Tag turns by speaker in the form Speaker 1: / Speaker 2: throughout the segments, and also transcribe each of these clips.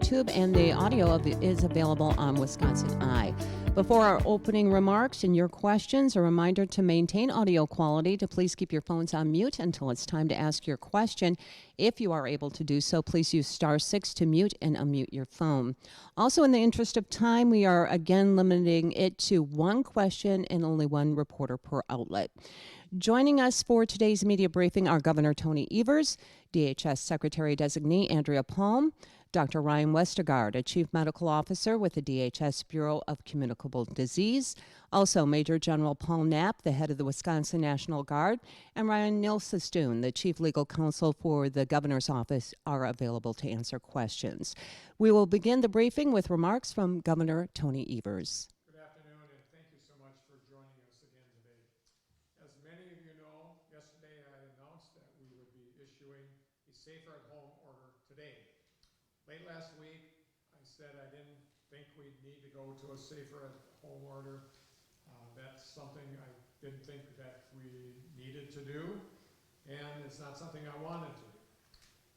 Speaker 1: YouTube, and the audio is available on Wisconsin Eye. Before our opening remarks and your questions, a reminder to maintain audio quality, to please keep your phones on mute until it's time to ask your question. If you are able to do so, please use *6 to mute and unmute your phone. Also, in the interest of time, we are again limiting it to one question and only one reporter per outlet. Joining us for today's media briefing are Governor Tony Evers, DHS Secretary-Designee Andrea Palm, Dr. Ryan Westergaard, a Chief Medical Officer with the DHS Bureau of Communicable Disease, also Major General Paul Knapp, the head of the Wisconsin National Guard, and Ryan Nilsestoon, the Chief Legal Counsel for the Governor's Office, are available to answer questions. We will begin the briefing with remarks from Governor Tony Evers.
Speaker 2: Good afternoon, and thank you so much for joining us again today. As many of you know, yesterday I announced that we would be issuing a safer at home order today. Late last week, I said I didn't think we'd need to go to a safer at home order. That's something I didn't think that we needed to do, and it's not something I wanted to do.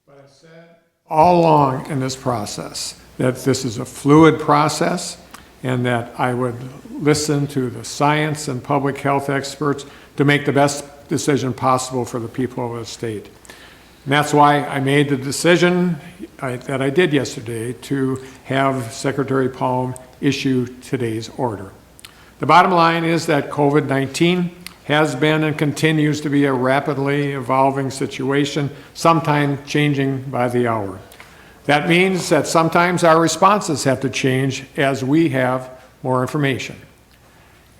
Speaker 2: But I've said all along in this process that this is a fluid process and that I would listen to the science and public health experts to make the best decision possible for the people of the state. And that's why I made the decision that I did yesterday to have Secretary Palm issue today's order. The bottom line is that COVID-19 has been and continues to be a rapidly evolving situation, sometimes changing by the hour. That means that sometimes our responses have to change as we have more information.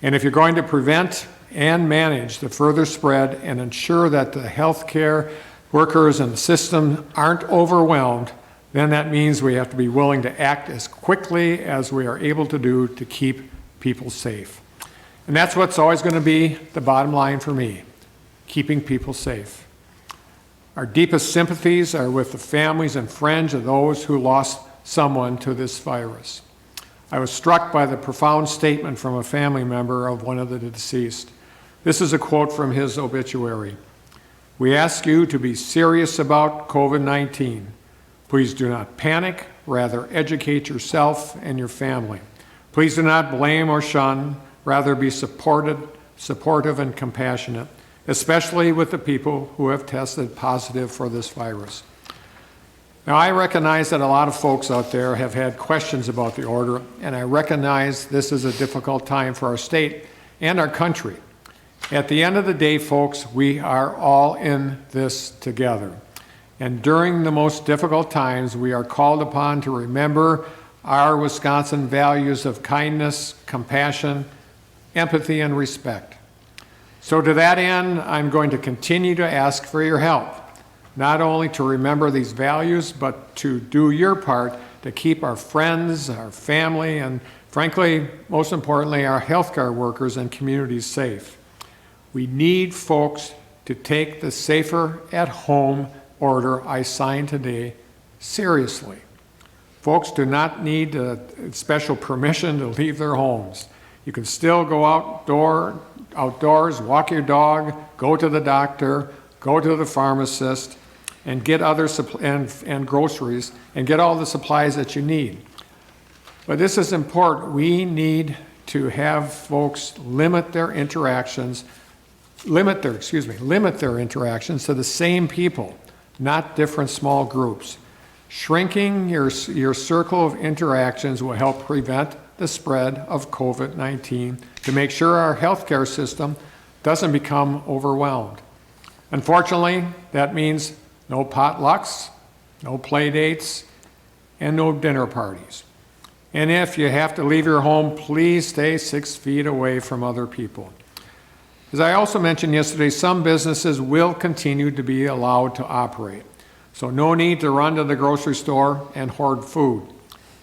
Speaker 2: And if you're going to prevent and manage the further spread and ensure that the healthcare workers and the system aren't overwhelmed, then that means we have to be willing to act as quickly as we are able to do to keep people safe. And that's what's always going to be the bottom line for me, keeping people safe. Our deepest sympathies are with the families and friends of those who lost someone to this virus. I was struck by the profound statement from a family member of one of the deceased. This is a quote from his obituary. "We ask you to be serious about COVID-19. Please do not panic, rather educate yourself and your family. Please do not blame or shun, rather be supportive and compassionate, especially with the people who have tested positive for this virus." Now, I recognize that a lot of folks out there have had questions about the order, and I recognize this is a difficult time for our state and our country. At the end of the day, folks, we are all in this together. And during the most difficult times, we are called upon to remember our Wisconsin values of kindness, compassion, empathy, and respect. So to that end, I'm going to continue to ask for your help, not only to remember these values, but to do your part to keep our friends, our family, and frankly, most importantly, our healthcare workers and communities safe. We need folks to take the safer at home order I signed today seriously. Folks do not need a special permission to leave their homes. You can still go outdoors, walk your dog, go to the doctor, go to the pharmacist, and get other and groceries, and get all the supplies that you need. But this is important. We need to have folks limit their interactions to the same people, not different small groups. Shrinking your circle of interactions will help prevent the spread of COVID-19 to make sure our healthcare system doesn't become overwhelmed. Unfortunately, that means no potlucks, no play dates, and no dinner parties. And if you have to leave your home, please stay 6 feet away from other people. As I also mentioned yesterday, some businesses will continue to be allowed to operate. So no need to run to the grocery store and hoard food.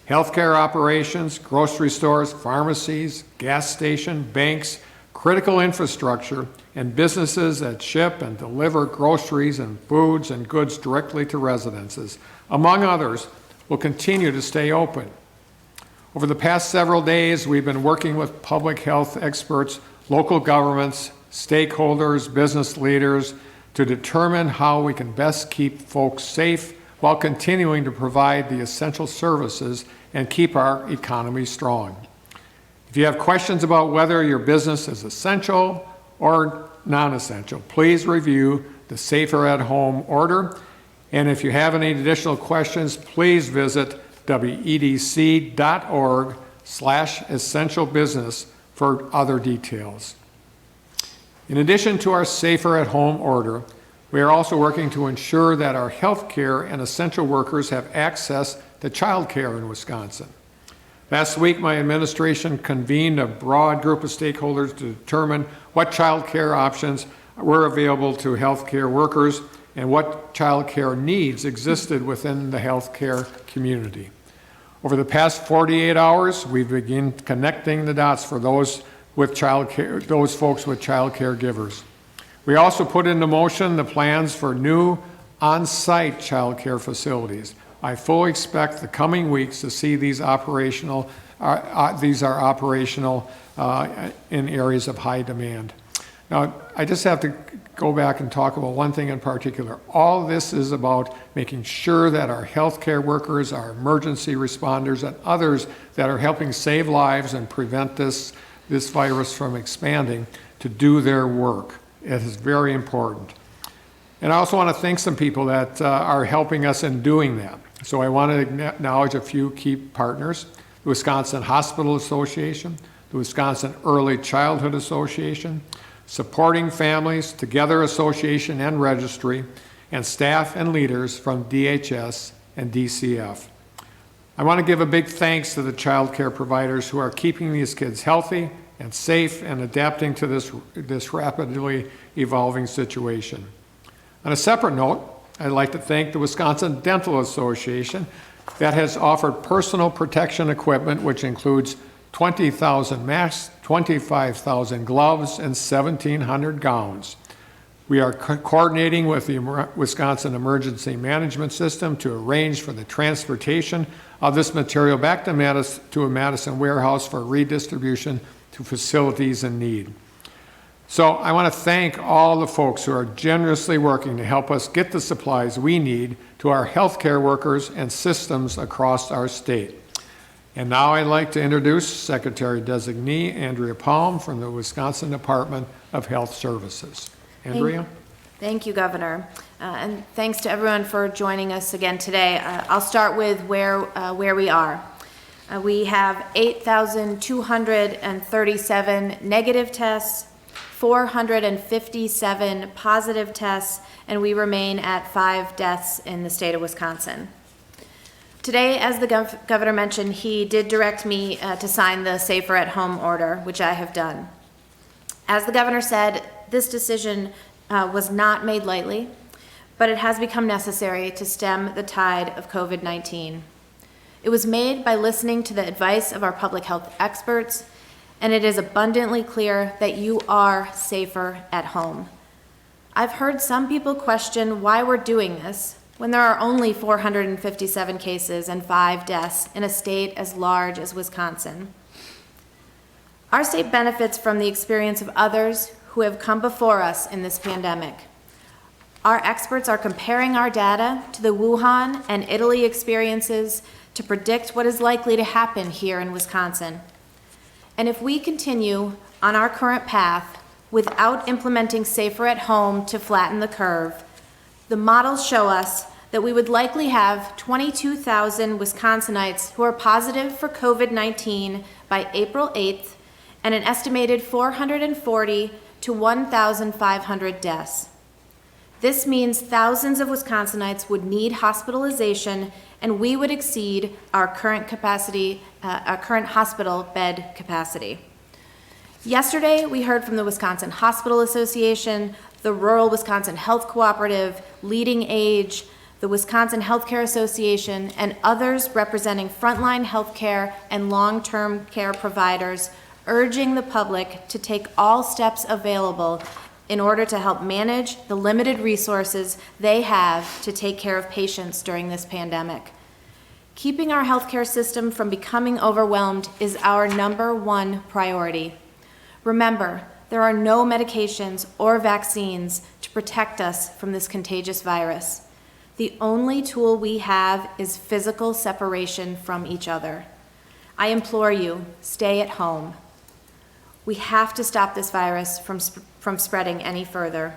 Speaker 2: Healthcare operations, grocery stores, pharmacies, gas stations, banks, critical infrastructure, and businesses that ship and deliver groceries and foods and goods directly to residences, among others, will continue to stay open. Over the past several days, we've been working with public health experts, local governments, stakeholders, business leaders, to determine how we can best keep folks safe while continuing to provide the essential services and keep our economy strong. If you have questions about whether your business is essential or non-essential, please review the Safer at Home order. And if you have any additional questions, please visit wedc.org/essentialbusiness for other details. In addition to our Safer at Home order, we are also working to ensure that our healthcare and essential workers have access to child care in Wisconsin. Last week, my administration convened a broad group of stakeholders to determine what child care options were available to healthcare workers and what child care needs existed within the healthcare community. Over the past 48 hours, we've begun connecting the dots for those folks with child care givers. We also put into motion the plans for new on-site child care facilities. I fully expect the coming weeks to see these operational. These are operational in areas of high demand. Now, I just have to go back and talk about one thing in particular. All this is about making sure that our healthcare workers, our emergency responders, and others that are helping save lives and prevent this virus from expanding to do their work. It is very important. And I also want to thank some people that are helping us in doing that. So I want to acknowledge a few key partners: the Wisconsin Hospital Association, the Wisconsin Early Childhood Association, Supporting Families Together Association and Registry, and staff and leaders from DHS and DCF. I want to give a big thanks to the child care providers who are keeping these kids healthy and safe and adapting to this rapidly evolving situation. On a separate note, I'd like to thank the Wisconsin Dental Association that has offered personal protection equipment, which includes 20,000 masks, 25,000 gloves, and 1,700 gowns. We are coordinating with the Wisconsin Emergency Management System to arrange for the transportation of this material back to a Madison warehouse for redistribution to facilities in need. So I want to thank all the folks who are generously working to help us get the supplies we need to our healthcare workers and systems across our state. And now I'd like to introduce Secretary-Designee Andrea Palm from the Wisconsin Department of Health Services. Andrea?
Speaker 3: Thank you, Governor. And thanks to everyone for joining us again today. I'll start with where we are. We have 8,237 negative tests, 457 positive tests, and we remain at 5 deaths in the state of Wisconsin. Today, as the governor mentioned, he did direct me to sign the Safer at Home order, which I have done. As the governor said, this decision was not made lightly, but it has become necessary to stem the tide of COVID-19. It was made by listening to the advice of our public health experts, and it is abundantly clear that you are safer at home. I've heard some people question why we're doing this when there are only 457 cases and 5 deaths in a state as large as Wisconsin. Our state benefits from the experience of others who have come before us in this pandemic. Our experts are comparing our data to the Wuhan and Italy experiences to predict what is likely to happen here in Wisconsin. And if we continue on our current path without implementing Safer at Home to flatten the curve, the models show us that we would likely have 22,000 Wisconsinites who are positive for COVID-19 by April 8th and an estimated 440 to 1,500 deaths. This means thousands of Wisconsinites would need hospitalization, and we would exceed our current hospital bed capacity. Yesterday, we heard from the Wisconsin Hospital Association, the Rural Wisconsin Health Cooperative, Leading Age, the Wisconsin Healthcare Association, and others representing frontline healthcare and long-term care providers, urging the public to take all steps available in order to help manage the limited resources they have to take care of patients during this pandemic. Keeping our healthcare system from becoming overwhelmed is our #1 priority. Remember, there are no medications or vaccines to protect us from this contagious virus. The only tool we have is physical separation from each other. I implore you, stay at home. We have to stop this virus from spreading any further.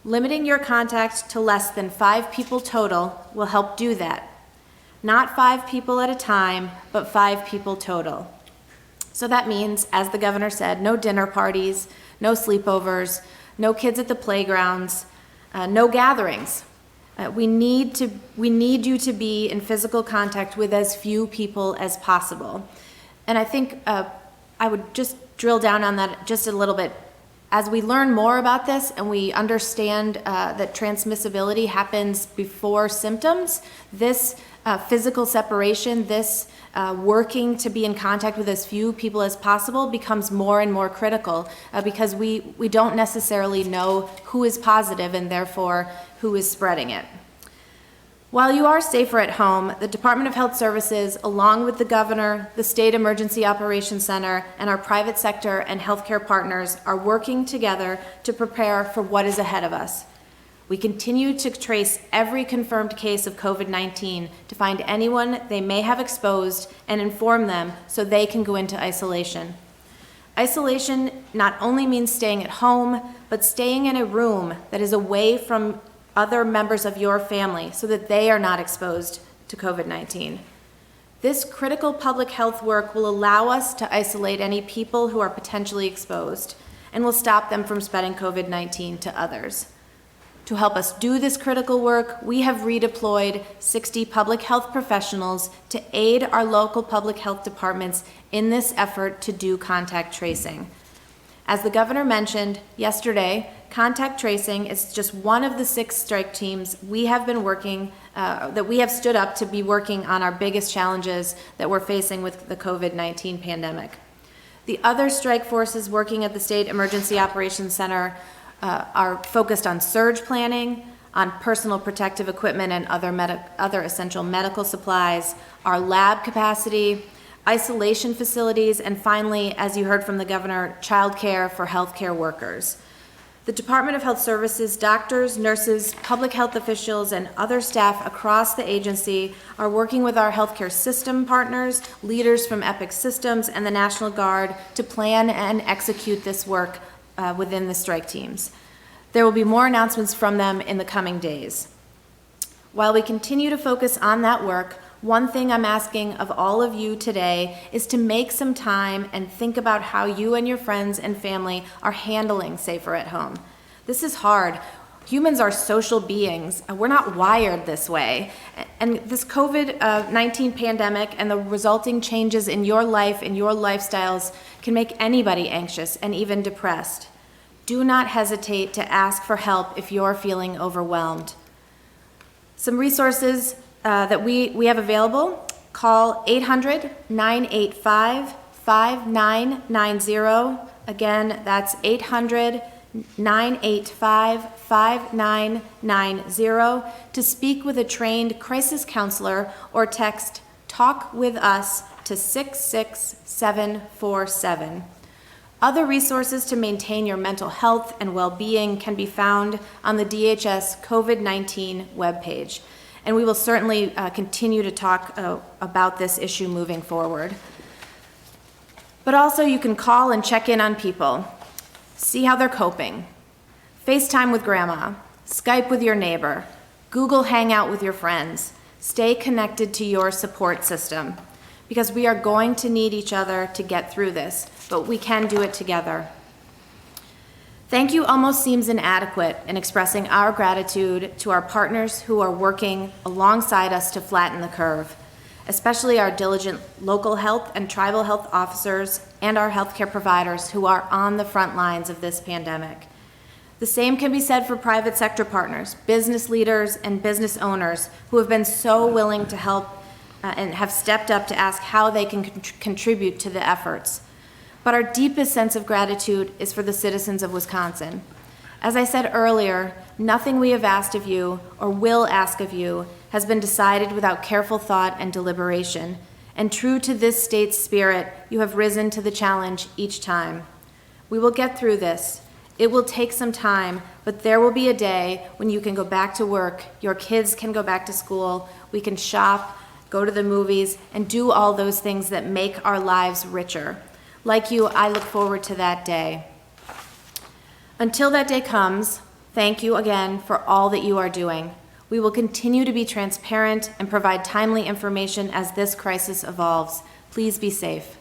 Speaker 3: Limiting your contact to less than 5 people total will help do that. Not 5 people at a time, but 5 people total. So that means, as the governor said, no dinner parties, no sleepovers, no kids at the playgrounds, no gatherings. We need you to be in physical contact with as few people as possible. And I think I would just drill down on that just a little bit. As we learn more about this and we understand that transmissibility happens before symptoms, this physical separation, this working to be in contact with as few people as possible becomes more and more critical because we don't necessarily know who is positive and therefore who is spreading it. While you are safer at home, the Department of Health Services, along with the governor, the State Emergency Operations Center, and our private sector and healthcare partners are working together to prepare for what is ahead of us. We continue to trace every confirmed case of COVID-19 to find anyone they may have exposed and inform them so they can go into isolation. Isolation not only means staying at home, but staying in a room that is away from other members of your family so that they are not exposed to COVID-19. This critical public health work will allow us to isolate any people who are potentially exposed and will stop them from spreading COVID-19 to others. To help us do this critical work, we have redeployed 60 public health professionals to aid our local public health departments in this effort to do contact tracing. As the governor mentioned yesterday, contact tracing is just one of the 6 strike teams we have been working, that we have stood up to be working on our biggest challenges that we're facing with the COVID-19 pandemic. The other strike forces working at the State Emergency Operations Center are focused on surge planning, on personal protective equipment and other essential medical supplies, our lab capacity, isolation facilities, and finally, as you heard from the governor, childcare for healthcare workers. The Department of Health Services, doctors, nurses, public health officials, and other staff across the agency are working with our healthcare system partners, leaders from Epic Systems and the National Guard to plan and execute this work within the strike teams. There will be more announcements from them in the coming days. While we continue to focus on that work, one thing I'm asking of all of you today is to make some time and think about how you and your friends and family are handling safer at home. This is hard. Humans are social beings. We're not wired this way. And this COVID-19 pandemic and the resulting changes in your life and your lifestyles can make anybody anxious and even depressed. Do not hesitate to ask for help if you're feeling overwhelmed. Some resources that we have available: call 800-985-5990. Again, that's 800-985-5990 to speak with a trained crisis counselor or text "Talk with Us" to 66747. Other resources to maintain your mental health and well-being can be found on the DHS COVID-19 webpage. And we will certainly continue to talk about this issue moving forward. But also you can call and check in on people, see how they're coping, FaceTime with grandma, Skype with your neighbor, Google Hangout with your friends. Stay connected to your support system because we are going to need each other to get through this, but we can do it together. Thank you almost seems inadequate in expressing our gratitude to our partners who are working alongside us to flatten the curve, especially our diligent local health and tribal health officers and our healthcare providers who are on the front lines of this pandemic. The same can be said for private sector partners, business leaders, and business owners who have been so willing to help and have stepped up to ask how they can contribute to the efforts. But our deepest sense of gratitude is for the citizens of Wisconsin. As I said earlier, nothing we have asked of you or will ask of you has been decided without careful thought and deliberation. And true to this state's spirit, you have risen to the challenge each time. We will get through this, It will take some time, but there will be a day when you can go back to work, your kids can go back to school, we can shop, go to the movies, and do all those things that make our lives richer. Like you, I look forward to that day. Until that day comes, thank you again for all that you are doing. We will continue to be transparent and provide timely information as this crisis evolves. Please be safe.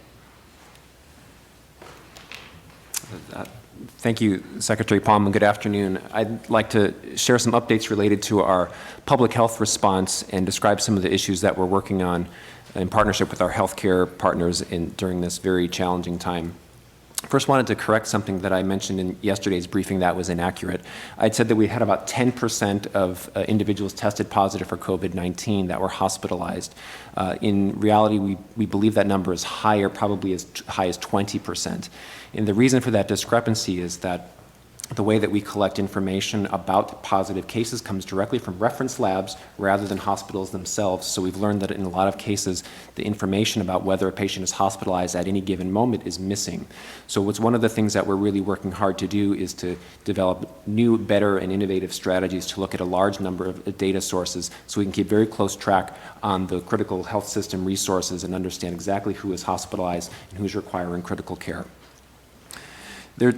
Speaker 4: Thank you, Secretary Palm, and good afternoon. I'd like to share some updates related to our public health response and describe some of the issues that we're working on in partnership with our healthcare partners during this very challenging time. First, wanted to correct something that I mentioned in yesterday's briefing that was inaccurate. I'd said that we had about 10% of individuals tested positive for COVID-19 that were hospitalized. In reality, we believe that number is higher, probably as high as 20%. And the reason for that discrepancy is that the way that we collect information about positive cases comes directly from reference labs rather than hospitals themselves. So we've learned that in a lot of cases, the information about whether a patient is hospitalized at any given moment is missing. So what's one of the things that we're really working hard to do is to develop new, better, and innovative strategies to look at a large number of data sources so we can keep very close track on the critical health system resources and understand exactly who is hospitalized and who's requiring critical care. There are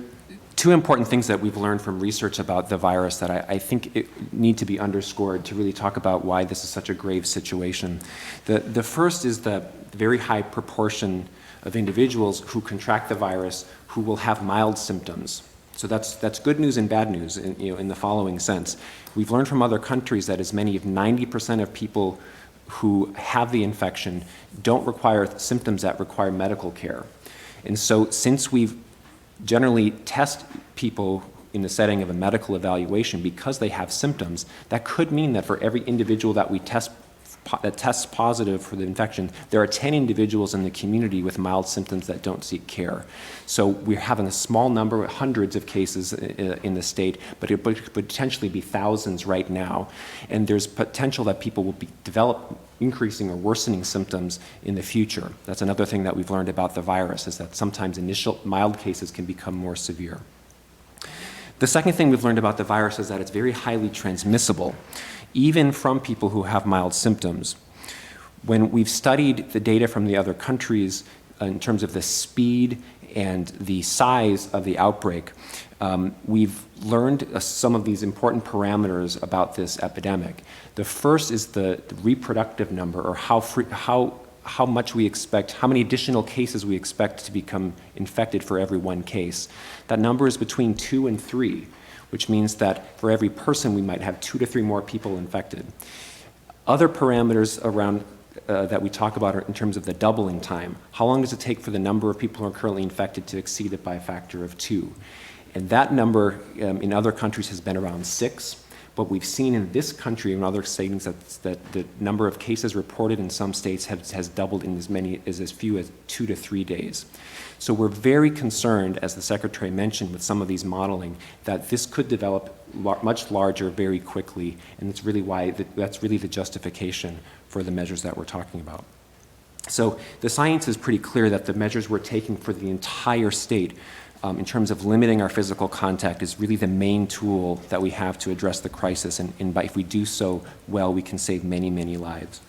Speaker 4: two important things that we've learned from research about the virus that I think need to be underscored to really talk about why this is such a grave situation. The first is the very high proportion of individuals who contract the virus who will have mild symptoms. So that's good news and bad news in the following sense. We've learned from other countries that as many as 90% of people who have the infection don't require symptoms that require medical care. And so since we've generally test people in the setting of a medical evaluation because they have symptoms, that could mean that for every individual that we test that tests positive for the infection, there are 10 individuals in the community with mild symptoms that don't seek care. So we're having a small number, hundreds of cases in the state, but it could potentially be thousands right now. And there's potential that people will develop increasing or worsening symptoms in the future. That's another thing that we've learned about the virus, is that sometimes initial mild cases can become more severe. The second thing we've learned about the virus is that it's very highly transmissible, even from people who have mild symptoms. When we've studied the data from the other countries in terms of the speed and the size of the outbreak, we've learned some of these important parameters about this epidemic. The first is the reproductive number, or how much we expect, how many additional cases we expect to become infected for every one case. That number is between 2 and 3, which means that for every person we might have 2 to 3 more people infected. Other parameters around that we talk about are in terms of the doubling time. How long does it take for the number of people who are currently infected to exceed it by a factor of 2? And that number in other countries has been around 6. But we've seen in this country and other states that the number of cases reported in some states has doubled in as few as 2 to 3 days. So we're very concerned, as the Secretary mentioned, with some of these modeling, that this could develop much larger very quickly, and it's really why that's really the justification for the measures that we're talking about. So the science is pretty clear that the measures we're taking for the entire state in terms of limiting our physical contact is really the main tool that we have to address the crisis, and if we do so well, we can save many, many lives.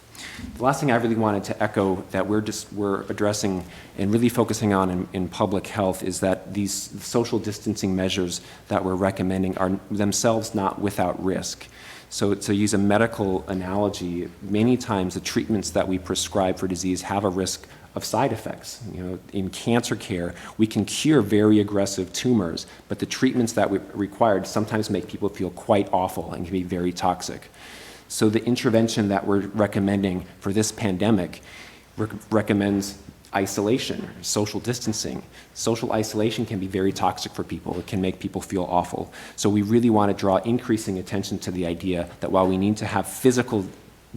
Speaker 4: The last thing I really wanted to echo that we're addressing and really focusing on in public health is that these social distancing measures that we're recommending are themselves not without risk. So to use a medical analogy, many times the treatments that we prescribe for disease have a risk of side effects. In cancer care, we can cure very aggressive tumors, but the treatments that we required sometimes make people feel quite awful and can be very toxic. So the intervention that we're recommending for this pandemic recommends isolation, social distancing. Social isolation can be very toxic for people. It can make people feel awful. So we really want to draw increasing attention to the idea that while we need to have physical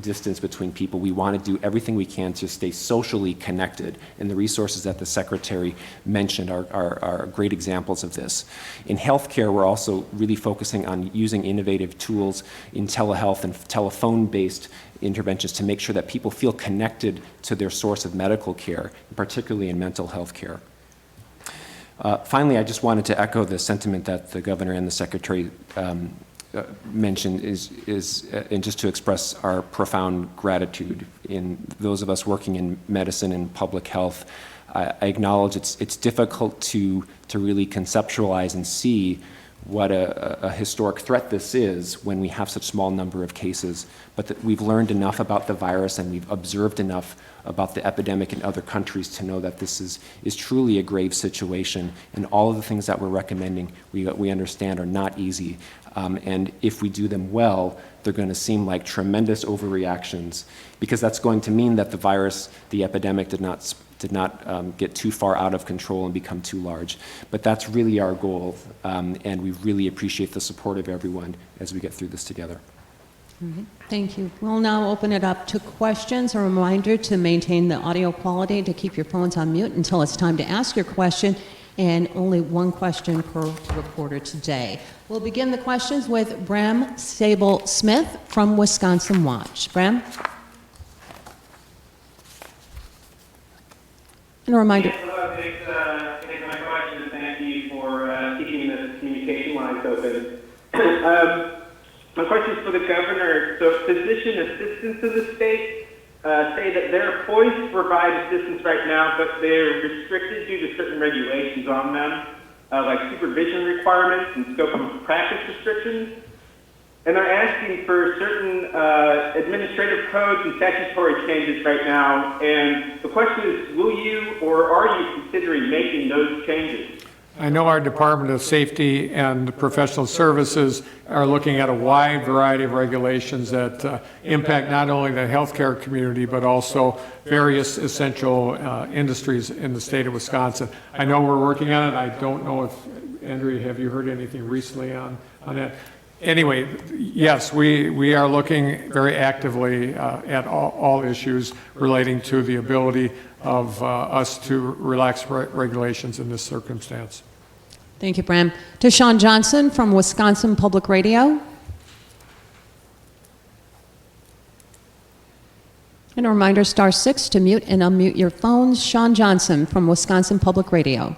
Speaker 4: distance between people, we want to do everything we can to stay socially connected, and the resources that the Secretary mentioned are great examples of this. In healthcare, we're also really focusing on using innovative tools in telehealth and telephone-based interventions to make sure that people feel connected to their source of medical care, particularly in mental health care. Finally, I just wanted to echo the sentiment that the governor and the secretary mentioned and just to express our profound gratitude in those of us working in medicine and public health. I acknowledge it's difficult to really conceptualize and see what a historic threat this is when we have such small number of cases, but that we've learned enough about the virus and we've observed enough about the epidemic in other countries to know that this is truly a grave situation, and all of the things that we're recommending we understand are not easy, and if we do them well, they're going to seem like tremendous overreactions, because that's going to mean that the virus, the epidemic did not get too far out of control and become too large. But that's really our goal, and we really appreciate the support of everyone as we get through this together.
Speaker 1: Right. Thank you. We'll now open it up to questions. A reminder to maintain the audio quality, to keep your phones on mute until it's time to ask your question, and only one question per reporter today. We'll begin the questions with Bram Sable-Smith from Wisconsin Watch. Bram? And a reminder.
Speaker 5: Yes, hello, thanks for taking my question, and thank you for keeping the communication lines open. My question is for the governor. So physician assistants in the state say that they're poised to provide assistance right now, but they're restricted due to certain regulations on them, like supervision requirements and scope of practice restrictions. And they're asking for certain administrative codes and statutory changes right now. And the question is, will you or are you considering making those changes?
Speaker 2: I know our Department of Safety and Professional Services are looking at a wide variety of regulations that impact not only the healthcare community, but also various essential industries in the state of Wisconsin. I know we're working on it. I don't know if, Andrea, have you heard anything recently on that? Anyway, yes, we are looking very actively at all issues relating to the ability of us to relax regulations in this circumstance.
Speaker 1: Thank you, Bram. To Sean Johnson from Wisconsin Public Radio. And a reminder, *6 to mute and unmute your phones. Sean Johnson from Wisconsin Public Radio.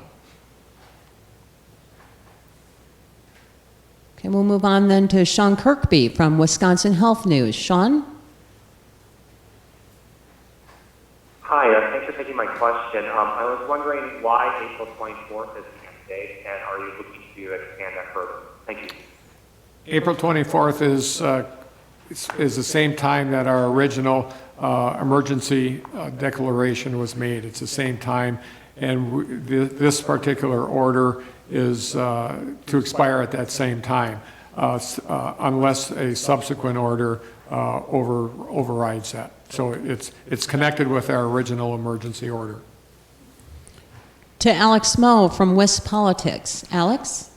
Speaker 1: Okay, we'll move on then to Sean Kirkby from Wisconsin Health News. Sean?
Speaker 6: Hi, thanks for taking my question. I was wondering why April 24th is the date, and are you looking to expand that further? Thank you.
Speaker 2: April 24th is the same time that our original emergency declaration was made. It's the same time, and this particular order is to expire at that same time, unless a subsequent order overrides that. So it's connected with our original emergency order.
Speaker 1: To Alex Moe from West Politics. Alex?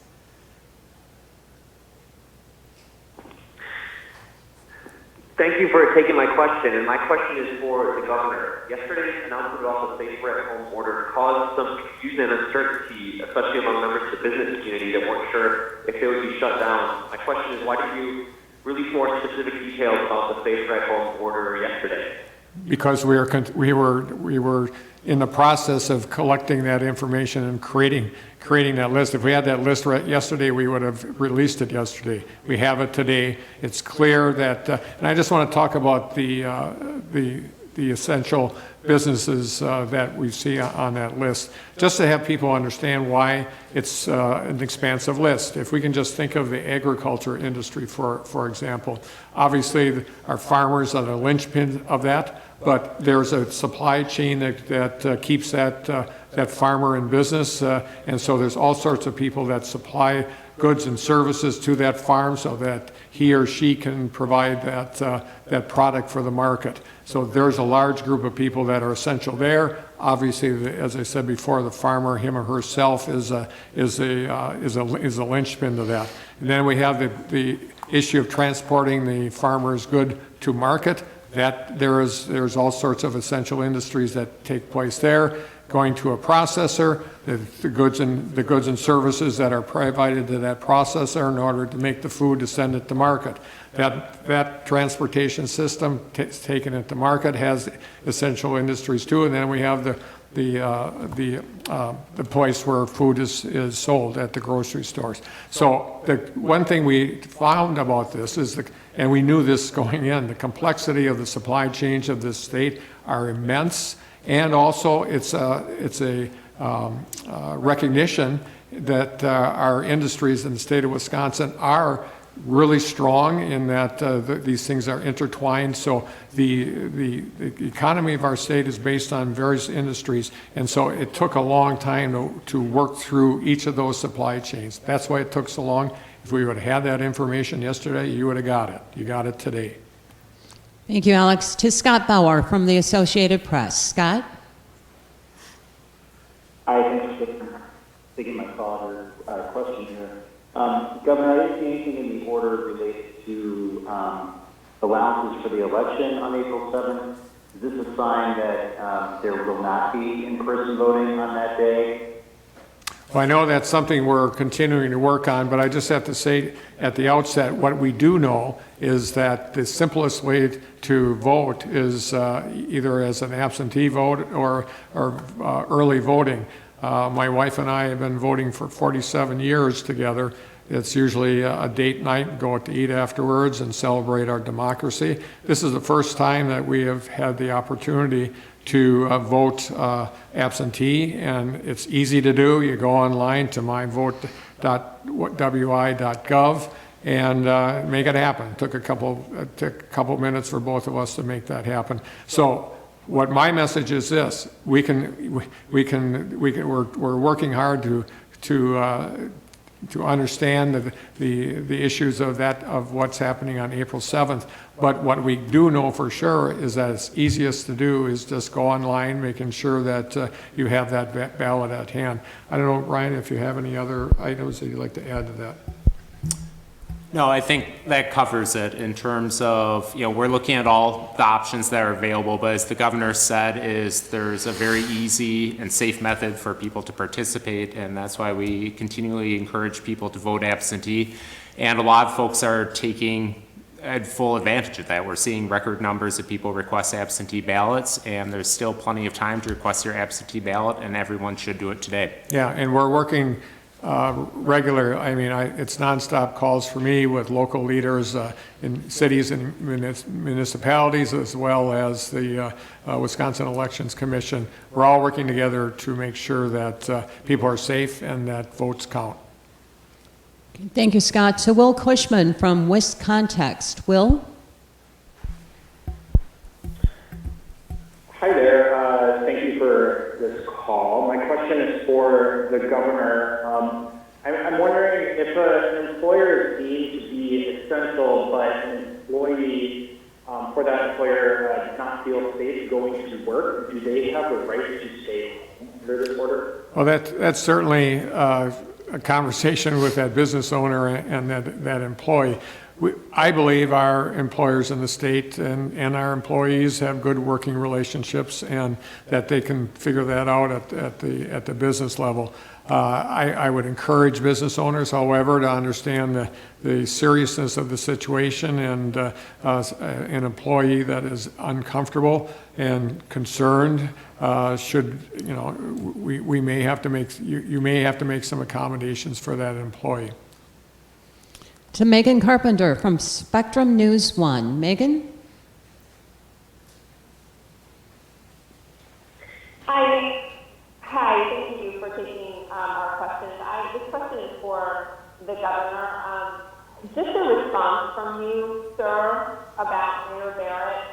Speaker 6: Thank you for taking my question, and my question is for the governor. Yesterday's announcement of the safer at home order caused some confusion and uncertainty, especially among members of the business community that weren't sure if they would be shut down. My question is, why did you release more specific details about the safer at home order yesterday?
Speaker 2: Because we were in the process of collecting that information and creating that list. If we had that list yesterday, we would have released it yesterday. We have it today. It's clear that, and I just want to talk about the essential businesses that we see on that list, just to have people understand why it's an expansive list. If we can just think of the agriculture industry, for example, obviously our farmers are the linchpin of that, but there's a supply chain that keeps that farmer in business, and so there's all sorts of people that supply goods and services to that farm so that he or she can provide that product for the market. So there's a large group of people that are essential there. Obviously, as I said before, the farmer, him or herself, is a linchpin to that. And then we have the issue of transporting the farmer's good to market. That there's all sorts of essential industries that take place there. Going to a processor, the goods and services that are provided to that processor in order to make the food to send it to market. That transportation system taking it to market has essential industries too, and then we have the place where food is sold at the grocery stores. So the one thing we found about this is, and we knew this going in, the complexity of the supply chains of this state are immense, and also it's a recognition that our industries in the state of Wisconsin are really strong in that these things are intertwined. So the economy of our state is based on various industries, and so it took a long time to work through each of those supply chains. That's why it took so long. If we would have had that information yesterday, you would have got it. You got it today.
Speaker 1: Thank you, Alex. To Scott Bauer from the Associated Press. Scott?
Speaker 7: Hi, thanks for taking my call or question here. Governor, I didn't see anything in the order related to allowances for the election on April 7th. Is this a sign that there will not be in-person voting on that day?
Speaker 2: Well, I know that's something we're continuing to work on, but I just have to say at the outset, what we do know is that the simplest way to vote is either as an absentee vote or early voting. My wife and I have been voting for 47 years together. It's usually a date night, go out to eat afterwards and celebrate our democracy. This is the first time that we have had the opportunity to vote absentee, and it's easy to do. You go online to myvote.wi.gov and make it happen. It took a couple minutes for both of us to make that happen. So what my message is this: we're working hard to understand the issues of what's happening on April 7th. But what we do know for sure is that it's easiest to do is just go online, making sure that you have that ballot at hand. I don't know, Ryan, if you have any other items that you'd like to add to that.
Speaker 8: No, I think that covers it in terms of, we're looking at all the options that are available, but as the governor said, there's a very easy and safe method for people to participate, and that's why we continually encourage people to vote absentee. And a lot of folks are taking full advantage of that. We're seeing record numbers of people request absentee ballots, and there's still plenty of time to request your absentee ballot, and everyone should do it today.
Speaker 2: Yeah, and we're working regular. I mean, it's nonstop calls for me with local leaders in cities and municipalities, as well as the Wisconsin Elections Commission. We're all working together to make sure that people are safe and that votes count.
Speaker 1: Thank you, Scott. To Will Cushman from Wiscontext. Will?
Speaker 9: Hi there. Thank you for this call. My question is for the governor. I'm wondering if an employer is deemed to be essential, but an employee for that employer does not feel safe going to work, do they have the right to stay home under this order?
Speaker 2: Well, that's certainly a conversation with that business owner and that employee. I believe our employers in the state and our employees have good working relationships, and that they can figure that out at the business level. I would encourage business owners, however, to understand the seriousness of the situation, and an employee that is uncomfortable and concerned should, we may have to make, you may have to make some accommodations for that employee.
Speaker 1: To Megan Carpenter from Spectrum News 1. Megan?
Speaker 10: Hi, thank you for taking our questions. This question is for the governor. Just a response from you, sir, about Mayor Barrett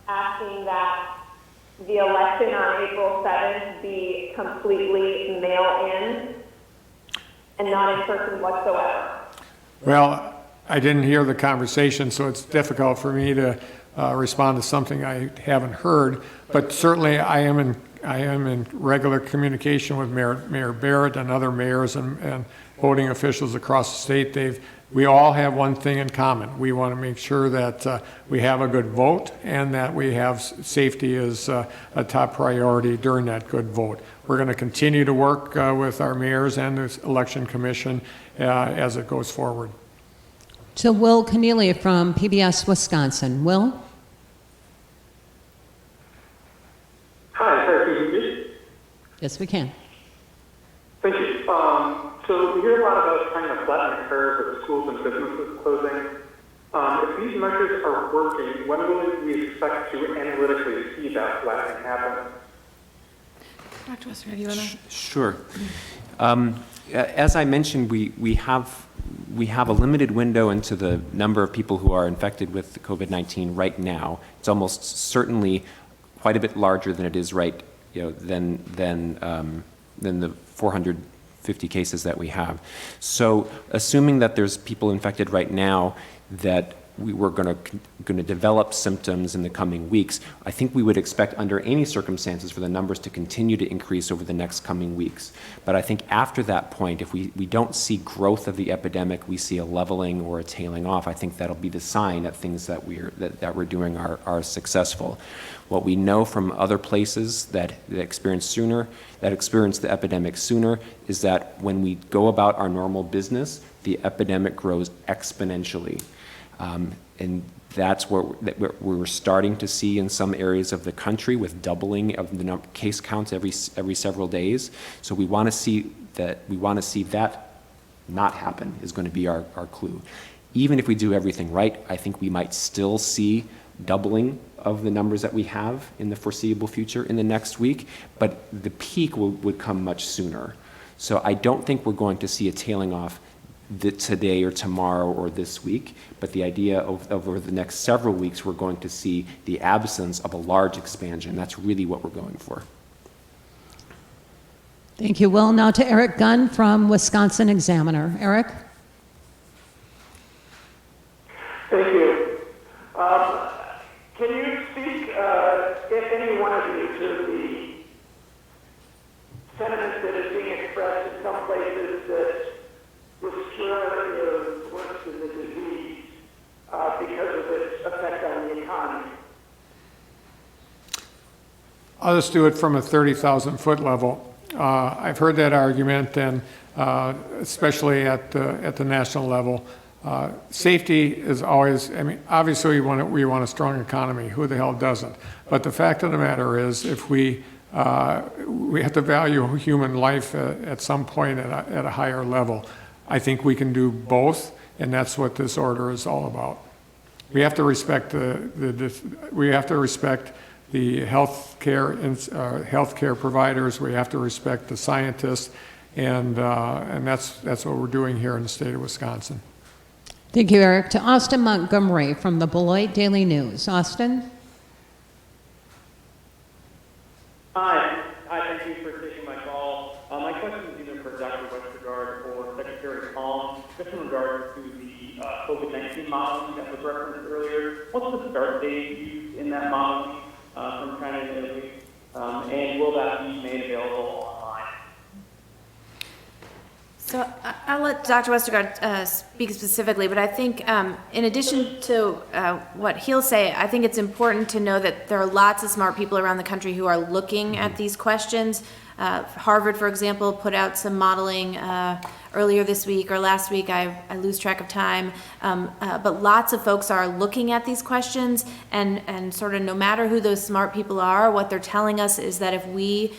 Speaker 10: asking that the election on April 7th be completely mail-in and not in person whatsoever.
Speaker 2: Well, I didn't hear the conversation, so it's difficult for me to respond to something I haven't heard. But certainly, I am in regular communication with Mayor Barrett and other mayors and voting officials across the state. We all have one thing in common. We want to make sure that we have a good vote, and that we have safety as a top priority during that good vote. We're going to continue to work with our mayors and the Election Commission as it goes forward.
Speaker 1: To Will Cornelia from PBS Wisconsin. Will?
Speaker 9: Hi, sorry, can you hear me?
Speaker 1: Yes, we can.
Speaker 9: Thank you. So we hear a lot about trying to flatten the curve of schools and businesses closing. If these measures are working, when will we expect to analytically see that flattening happen?
Speaker 3: Dr. Westergaard, do you want to?
Speaker 4: Sure. As I mentioned, we have a limited window into the number of people who are infected with COVID-19 right now. It's almost certainly quite a bit larger than it is than the 450 cases that we have. So, assuming that there's people infected right now that we were going to develop symptoms in the coming weeks, I think we would expect under any circumstances for the numbers to continue to increase over the next coming weeks. But I think after that point, if we don't see growth of the epidemic, we see a leveling or a tailing off, I think that'll be the sign that things that we're doing are successful. What we know from other places that experienced the epidemic sooner is that when we go about our normal business, the epidemic grows exponentially. And that's what we're starting to see in some areas of the country with doubling of the case counts every several days. So we want to see that not happen is going to be our clue. Even if we do everything right, I think we might still see doubling of the numbers that we have in the foreseeable future in the next week, but the peak would come much sooner. So I don't think we're going to see a tailing off today or tomorrow or this week, but the idea of over the next several weeks, we're going to see the absence of a large expansion. That's really what we're going for.
Speaker 1: Thank you, Will. Now to Eric Gunn from Wisconsin Examiner. Eric?
Speaker 9: Thank you. Can you speak, if any one of you, to the sentiment that is being expressed in some places that this cure is worse than the disease because of its effect on the economy?
Speaker 2: I'll just do it from a 30,000-foot level. I've heard that argument, and especially at the national level. Safety is always, obviously we want a strong economy. Who the hell doesn't? But the fact of the matter is, if we have to value human life at some point at a higher level. I think we can do both, and that's what this order is all about. We have to respect the healthcare providers. We have to respect the scientists, and that's what we're doing here in the state of Wisconsin.
Speaker 1: Thank you, Eric. To Austin Montgomery from the Beloit Daily News. Austin?
Speaker 11: Hi, thank you for taking my call. My question is either for Dr. Westergaard or Secretary Palm, just in regard to the COVID-19 modeling that was referenced earlier. What's the start date used in that modeling from China and Italy? And will that be made available online?
Speaker 3: So I'll let Dr. Westergaard speak specifically, but I think in addition to what he'll say, I think it's important to know that there are lots of smart people around the country who are looking at these questions. Harvard, for example, put out some modeling earlier this week or last week. I lose track of time. But lots of folks are looking at these questions, and sort of no matter who those smart people are, what they're telling us is that if we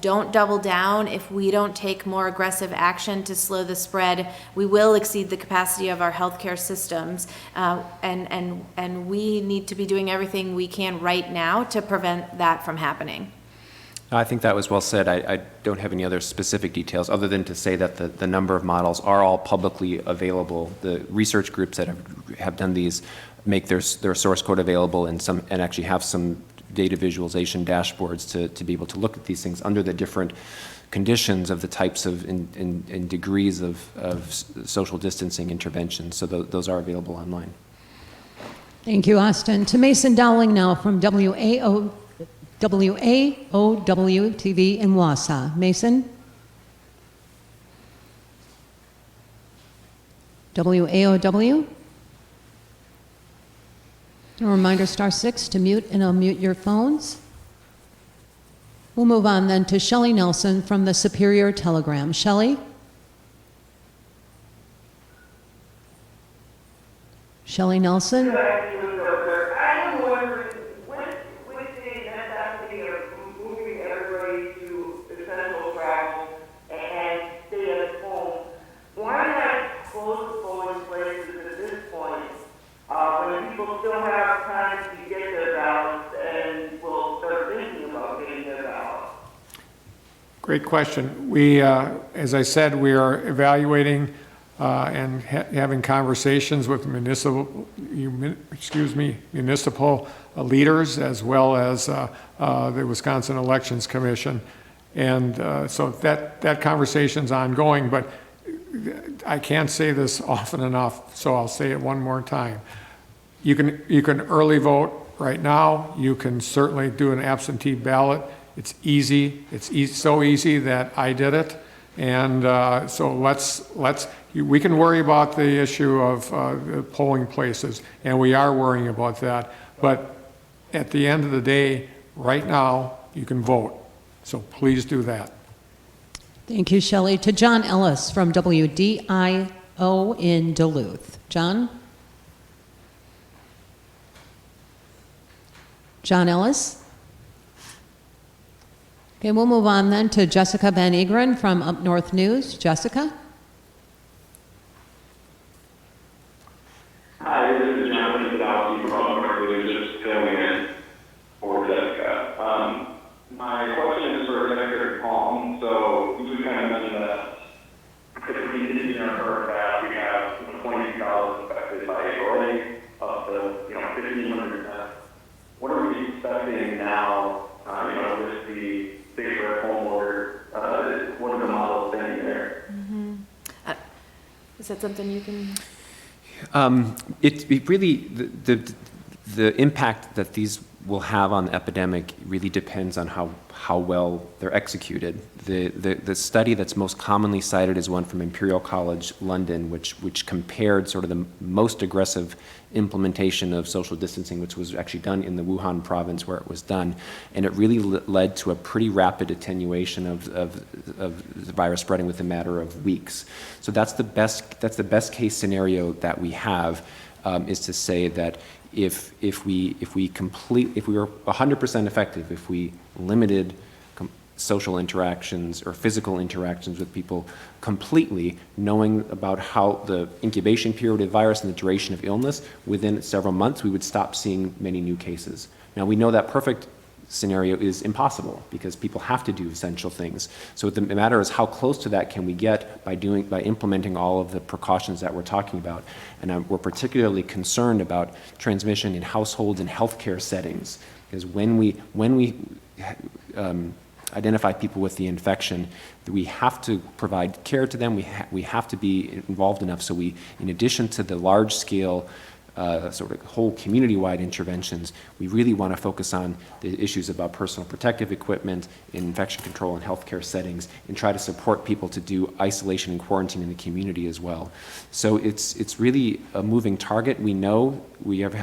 Speaker 3: don't double down, if we don't take more aggressive action to slow the spread, we will exceed the capacity of our healthcare systems. And we need to be doing everything we can right now to prevent that from happening.
Speaker 4: I think that was well said. I don't have any other specific details other than to say that the number of models are all publicly available. The research groups that have done these make their source code available and actually have some data visualization dashboards to be able to look at these things under the different conditions of the types of and degrees of social distancing interventions. So those are available online.
Speaker 1: Thank you, Austin. To Mason Dowling now from WAOW TV in Wausau. Mason? WAOW? A reminder, *6 to mute and unmute your phones. We'll move on then to Shelley Nelson from the Superior Telegram. Shelley? Shelley Nelson?
Speaker 12: Good afternoon, Doctor. I am wondering, with the necessity of moving everybody to essential
Speaker 2: great question. We, as I said, we are evaluating and having conversations with municipal leaders as well as the Wisconsin Elections Commission. And so that conversation's ongoing, but I can't say this often enough, so I'll say it one more time. You can early vote right now. You can certainly do an absentee ballot. It's easy. It's so easy that I did it. And so we can worry about the issue of the polling places, and we are worrying about that. But at the end of the day, right now, you can vote. So please do that.
Speaker 1: Thank you, Shelley. To John Ellis from WDIO in Duluth. John? John Ellis? Okay, we'll move on then to Jessica Van Egeren from Up North News. Jessica?
Speaker 13: Hi, this is Jonathan Sadowski from Up North News, just filling in for Jessica. My question is for Secretary Palm. So you kind of mentioned that if we continue in our current path, we have 22,000 affected by April, up to 1,500 deaths. What are we expecting now? With the safer at home order, what are the models standing there?
Speaker 3: Mm-hmm. Is that something you can?
Speaker 4: It really, the impact that these will have on the epidemic really depends on how well they're executed. The study that's most commonly cited is one from Imperial College London, which compared sort of the most aggressive implementation of social distancing, which was actually done in the Wuhan province where it was done, and it really led to a pretty rapid attenuation of the virus spreading within a matter of weeks. So that's the best case scenario that we have, is to say that if we were 100% effective, if we limited social interactions or physical interactions with people completely, knowing about how the incubation period of the virus and the duration of illness, within several months we would stop seeing many new cases. Now we know that perfect scenario is impossible because people have to do essential things. So the matter is how close to that can we get by implementing all of the precautions that we're talking about. And we're particularly concerned about transmission in households and healthcare settings, because when we identify people with the infection, we have to provide care to them. We have to be involved enough so we, in addition to the large scale sort of whole community-wide interventions, we really want to focus on the issues about personal protective equipment, infection control in healthcare settings, and try to support people to do isolation and quarantine in the community as well. So it's really a moving target. We know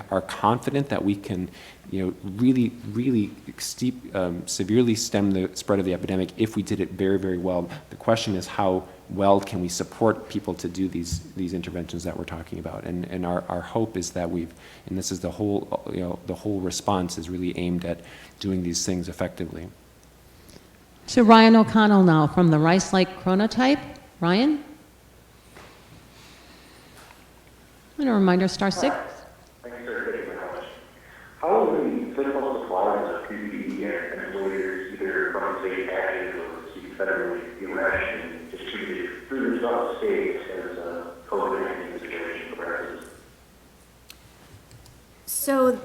Speaker 4: are confident that we can really severely stem the spread of the epidemic if we did it very, very well. The question is how well can we support people to do these interventions that we're talking about, and our hope is that and this is the whole response is really aimed at doing these things effectively.
Speaker 1: To Ryan O'Connell now from the Rice Lake Chronotype. Ryan? And a reminder, star 6.
Speaker 13: Thanks for taking my question. How will the physical supplies of PPE and ventilators, either from state packages or received federally, be rationed and distributed through the states as a COVID-19 situation progresses?
Speaker 3: So,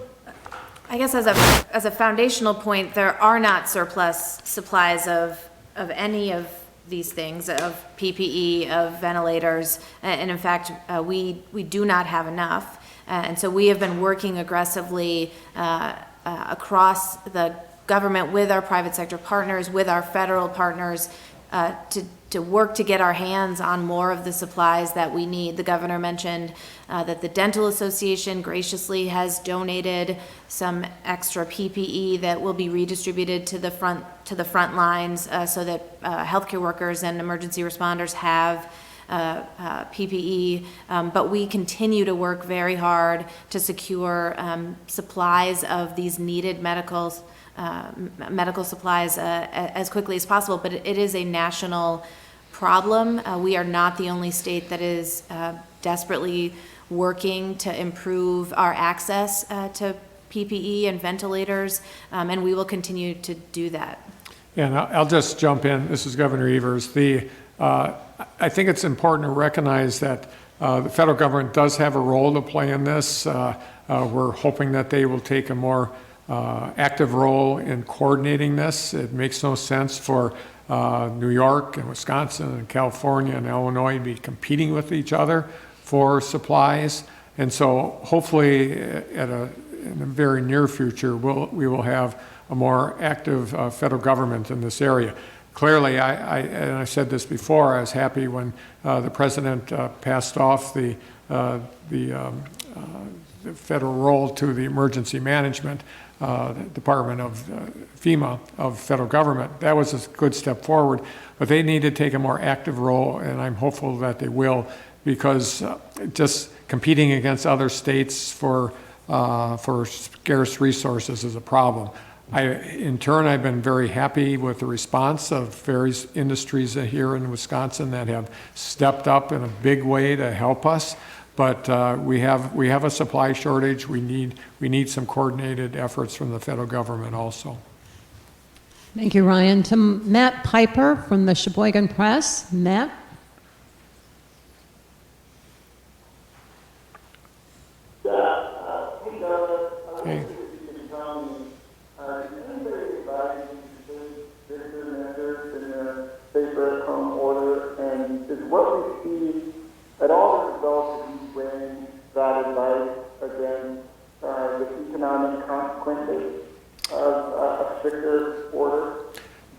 Speaker 3: I guess as a foundational point, there are not surplus supplies of any of these things, of PPE, of ventilators, and in fact, we do not have enough. And so we have been working aggressively across the government with our private sector partners, with our federal partners, to work to get our hands on more of the supplies that we need. The governor mentioned that the Dental Association graciously has donated some extra PPE that will be redistributed to the front lines, so that healthcare workers and emergency responders have PPE, but we continue to work very hard to secure supplies of these needed medical supplies as quickly as possible. But it is a national problem. We are not the only state that is desperately working to improve our access to PPE and ventilators, and we will continue to do that.
Speaker 2: And I'll just jump in. This is Governor Evers. I think it's important to recognize that the federal government does have a role to play in this. We're hoping that they will take a more active role in coordinating this. It makes no sense for New York and Wisconsin and California and Illinois to be competing with each other for supplies. And so hopefully in the very near future, we will have a more active federal government in this area. Clearly, and I said this before, I was happy when the president passed off the federal role to the emergency management department of FEMA of federal government. That was a good step forward, but they need to take a more active role, and I'm hopeful that they will, because just competing against other states for scarce resources is a problem. In turn, I've been very happy with the response of various industries here in Wisconsin that have stepped up in a big way to help us. But we have a supply shortage. We need some coordinated efforts from the federal government also.
Speaker 1: Thank you, Ryan. To Matt Piper from the Sheboygan Press. Matt?
Speaker 2: Hey.
Speaker 9: Safer at home order, and is what we see at all the results of these weighing that advice against the economic consequences of a stricter order?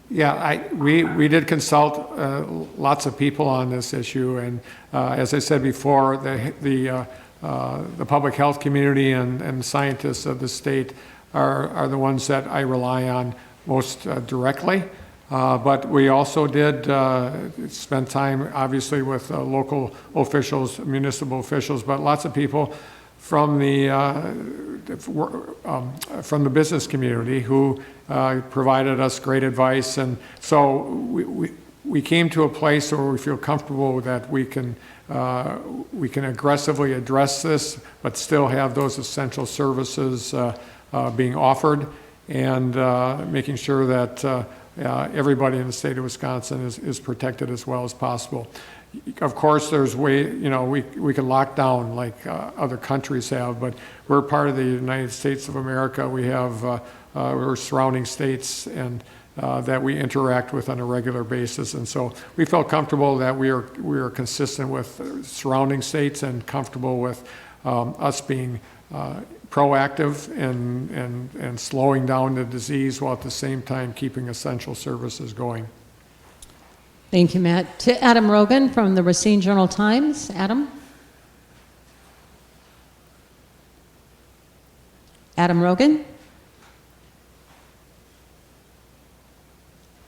Speaker 2: Yeah, we did consult lots of people on this issue, and as I said before, the public health community and scientists of the state are the ones that I rely on most directly. But we also did spend time, obviously, with local officials, municipal officials, but lots of people from the business community who provided us great advice. And so we came to a place where we feel comfortable that we can aggressively address this, but still have those essential services being offered, and making sure that everybody in the state of Wisconsin is protected as well as possible. Of course, there's we can lock down like other countries have, but we're part of the United States of America. We have we're surrounding states and that we interact with on a regular basis, and so we felt comfortable that we are consistent with surrounding states and comfortable with us being proactive and slowing down the disease while at the same time keeping essential services going.
Speaker 1: Thank you, Matt. To Adam Rogan from the Racine Journal-Times. Adam? Adam Rogan?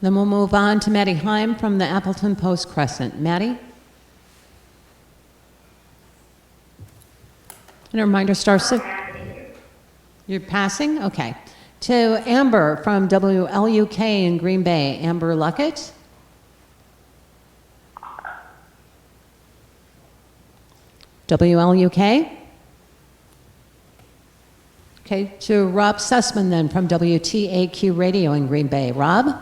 Speaker 1: Then we'll move on to Maddie Heim from the Appleton Post-Crescent. Maddie? And a reminder, star six. You're passing? Okay. To Amber from WLUK in Green Bay. Amber Luckett. WLUK. Okay, to Rob Sussman then from WTAQ Radio in Green Bay. Rob?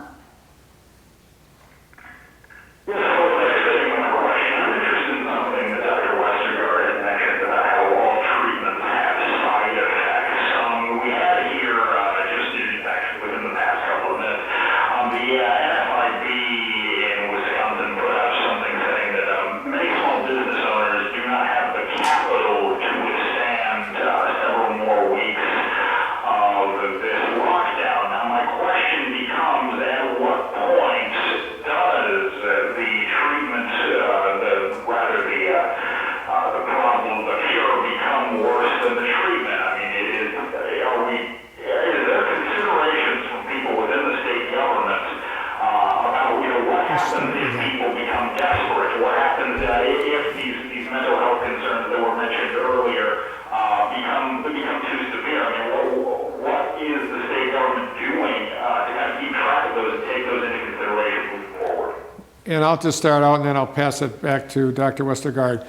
Speaker 2: And I'll just start out and then I'll pass it back to Dr. Westergaard.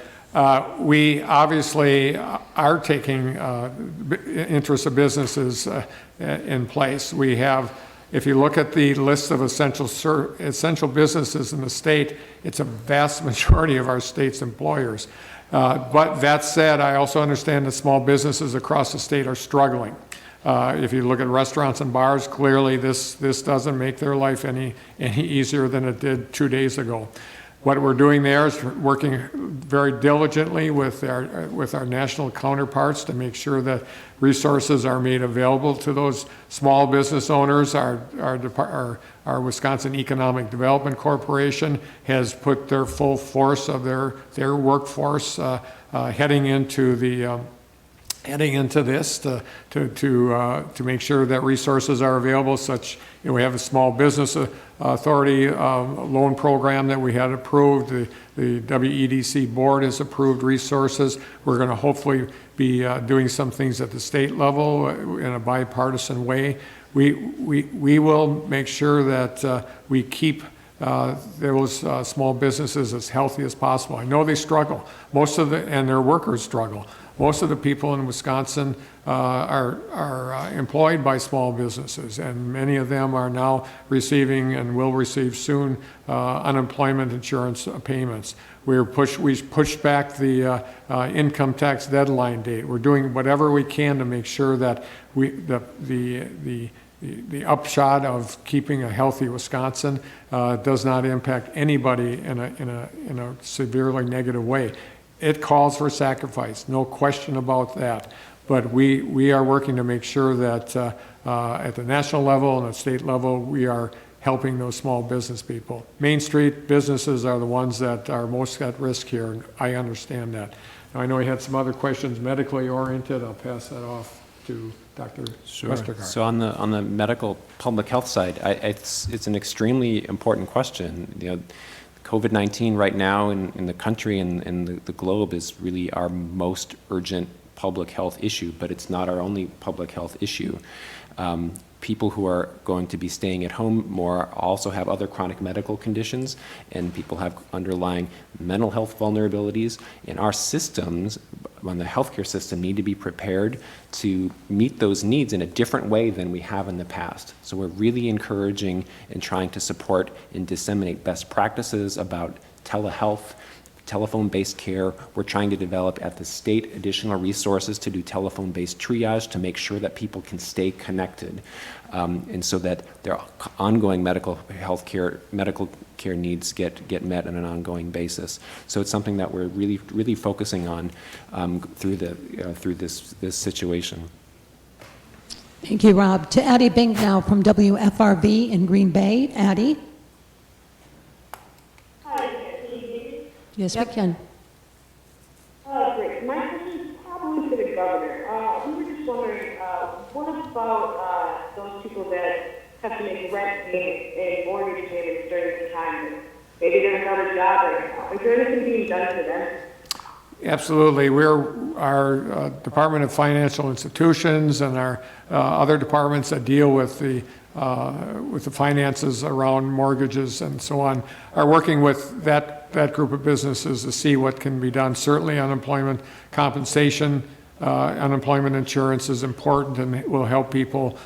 Speaker 2: We obviously are taking interests of businesses in place. We have if you look at the list of essential businesses in the state, it's a vast majority of our state's employers. But that said, I also understand that small businesses across the state are struggling. If you look at restaurants and bars, clearly this doesn't make their life any easier than it did 2 days ago. What we're doing there is working very diligently with our national counterparts to make sure that resources are made available to those small business owners. Our Wisconsin Economic Development Corporation has put their full force of their workforce heading into this to make sure that resources are available. We have a small business authority loan program that we had approved. The WEDC board has approved resources. We're going to hopefully be doing some things at the state level in a bipartisan way. We will make sure that we keep those small businesses as healthy as possible. I know they struggle. And their workers struggle. Most of the people in Wisconsin are employed by small businesses, and many of them are now receiving and will receive soon unemployment insurance payments. We pushed back the income tax deadline date. We're doing whatever we can to make sure that the upshot of keeping a healthy Wisconsin does not impact anybody in a severely negative way. It calls for sacrifice, no question about that. But we are working to make sure that at the national level and at state level, we are helping those small business people. Main Street businesses are the ones that are most at risk here, and I understand that. Now, I know you had some other questions medically oriented. I'll pass that off to Dr. Westergaard.
Speaker 4: So on the medical public health side, it's an extremely important question. COVID-19 right now in the country and the globe is really our most urgent public health issue, but it's not our only public health issue. People who are going to be staying at home more also have other chronic medical conditions, and people have underlying mental health vulnerabilities. And our systems, on the healthcare system, need to be prepared to meet those needs in a different way than we have in the past. So we're really encouraging and trying to support and disseminate best practices about telehealth, telephone-based care. We're trying to develop at the state additional resources to do telephone-based triage to make sure that people can stay connected, and so that their ongoing medical care needs get met on an ongoing basis. So it's something that we're really focusing on through this situation.
Speaker 1: Thank you, Rob. To Addie Bink now from WFRV in Green Bay. Addie? Yes, we can.
Speaker 10: Great. My question is probably for the governor. We were just wondering, what about those people that have to make rent payments and mortgage payments during this time? Maybe they're without a job right now. Is there anything being done for them?
Speaker 2: Absolutely. Our Department of Financial Institutions and our other departments that deal with the finances around mortgages and so on are working with that group of businesses to see what can be done. Certainly unemployment compensation, unemployment insurance is important and will help people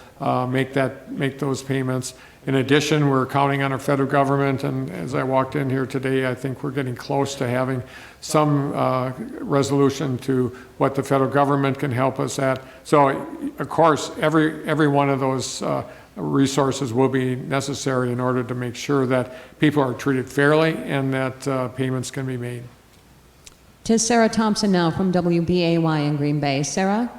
Speaker 2: make those payments. In addition, we're counting on our federal government, and as I walked in here today, I think we're getting close to having some resolution to what the federal government can help us at. So, of course, every one of those resources will be necessary in order to make sure that people are treated fairly and that payments can be made.
Speaker 1: To Sarah Thompson now from WBAY in Green Bay. Sarah?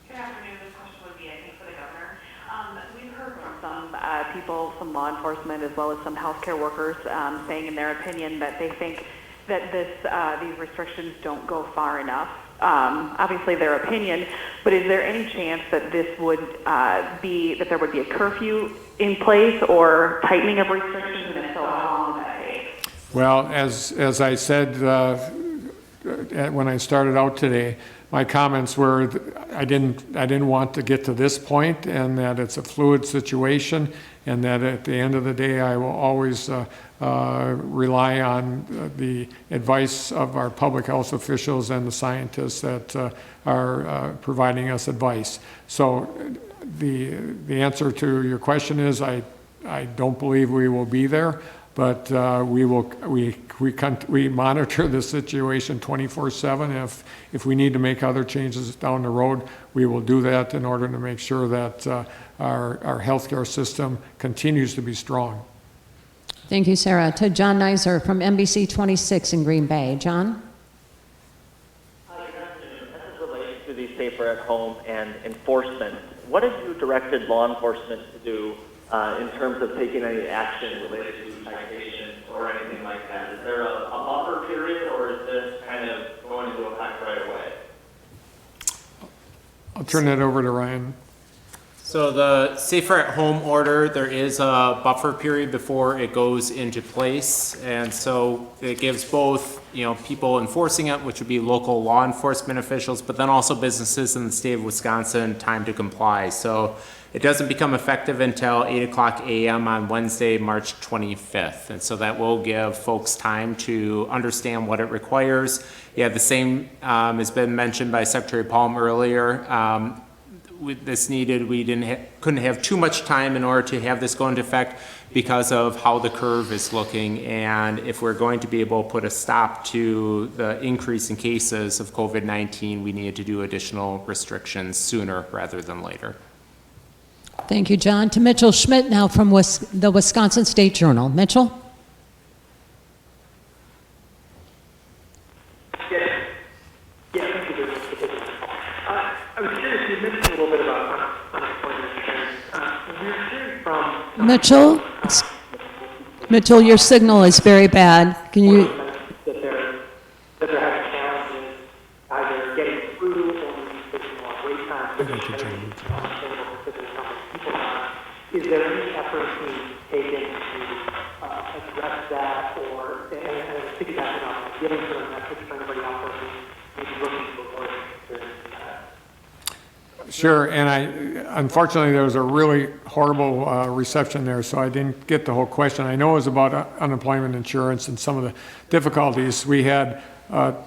Speaker 14: Good afternoon. This question would be, I think, for the governor. We've heard from some people, some law enforcement, as well as some healthcare workers saying in their opinion that they think that these restrictions don't go far enough. Obviously their opinion, but is there any chance that this would that there would be a curfew in place or tightening of restrictions, and if so, how long would that take?
Speaker 2: Well, as I said when I started out today, my comments were I didn't want to get to this point, and that it's a fluid situation, and that at the end of the day I will always rely on the advice of our public health officials and the scientists that are providing us advice. So the answer to your question is I don't believe we will be there, but we monitor the situation 24/7. If we need to make other changes down the road, we will do that in order to make sure that our healthcare system continues to be strong.
Speaker 1: Thank you, Sarah. To John Neiser from NBC 26 in Green Bay. John?
Speaker 15: Hi, good afternoon. This is related to the safer at home and enforcement. What have you directed law enforcement to do in terms of taking any action related to citations or anything like that? Is there a buffer period, or is this kind of going into effect right away?
Speaker 2: I'll turn that over to Ryan.
Speaker 8: So the safer at home order, there is a buffer period before it goes into place. And so it gives both, people enforcing it, which would be local law enforcement officials, but then also businesses in the state of Wisconsin time to comply. So it doesn't become effective until 8:00 a.m. on Wednesday, March 25th. And so that will give folks time to understand what it requires. Yeah, the same has been mentioned by Secretary Palm earlier. With this needed, we couldn't have too much time in order to have this go into effect because of how the curve is looking. And if we're going to be able to put a stop to the increase in cases of COVID-19, we needed to do additional restrictions sooner rather than later.
Speaker 1: Thank you, John. To Mitchell Schmidt now from the Wisconsin State Journal. Mitchell?
Speaker 9: Thank you. I was curious, you mentioned a little bit about unemployment insurance. We were hearing from
Speaker 1: Mitchell, your signal is very bad. Can you?
Speaker 9: that they're having challenges either getting through or facing a lot of wait time. Is there any effort being taken to address that, or and piggybacking on giving sort of a message for anybody out there who's looking for work?
Speaker 2: Sure, and unfortunately, there was a really horrible reception there, so I didn't get the whole question. I know it was about unemployment insurance and some of the difficulties. We had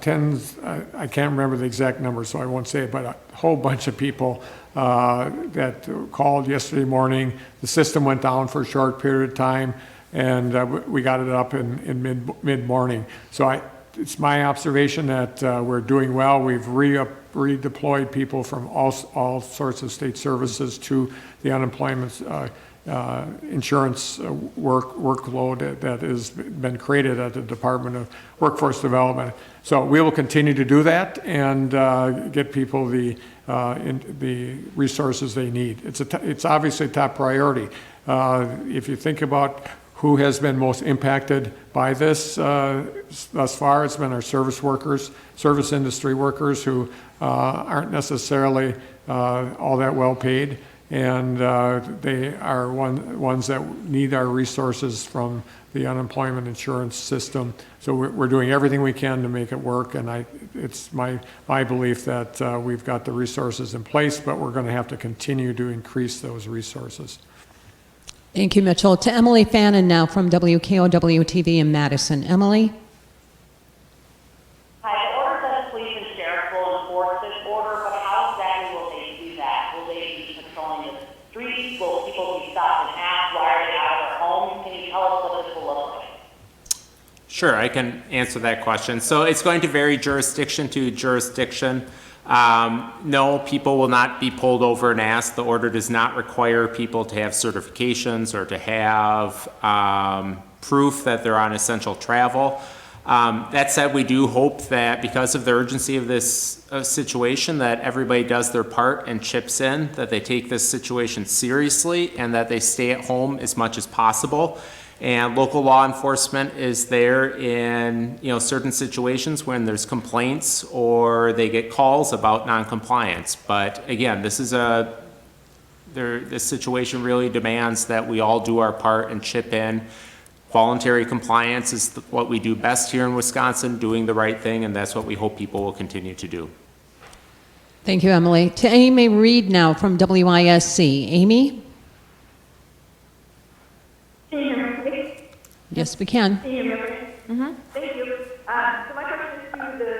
Speaker 2: tens, I can't remember the exact number, so I won't say it, but a whole bunch of people that called yesterday morning. The system went down for a short period of time, and we got it up in mid-morning. So it's my observation that we're doing well. We've redeployed people from all sorts of state services to the unemployment insurance workload that has been created at the Department of Workforce Development. So we will continue to do that and get people the resources they need. It's obviously a top priority. If you think about who has been most impacted by this thus far, it's been our service workers, service industry workers who aren't necessarily all that well paid, and they are ones that need our resources from the unemployment insurance system. So we're doing everything we can to make it work, and it's my belief that we've got the resources in place, but we're going to have to continue to increase those resources.
Speaker 1: Thank you, Mitchell. To Emily Fannin now from WKOW-TV in Madison. Emily?
Speaker 10: Hi, the order says police and sheriff will enforce this order, but how exactly will they do that? Will they be patrolling the streets? Will people be stopped and asked why are they out of their homes? Can you tell us what this will look like?
Speaker 8: Sure, I can answer that question. So it's going to vary jurisdiction to jurisdiction. No, people will not be pulled over and asked. The order does not require people to have certifications or to have proof that they're on essential travel. That said, we do hope that because of the urgency of this situation, that everybody does their part and chips in, that they take this situation seriously, and that they stay at home as much as possible. And local law enforcement is there in certain situations when there's complaints or they get calls about noncompliance. But again, this situation really demands that we all do our part and chip in. Voluntary compliance is what we do best here in Wisconsin, doing the right thing, and that's what we hope people will continue to do.
Speaker 1: Thank you, Emily. To Amy Reed now from WISC. Amy?
Speaker 10: Can you hear me?
Speaker 1: Yes, we can.
Speaker 10: Can you hear me? Mm-hmm. Thank you. So my question is to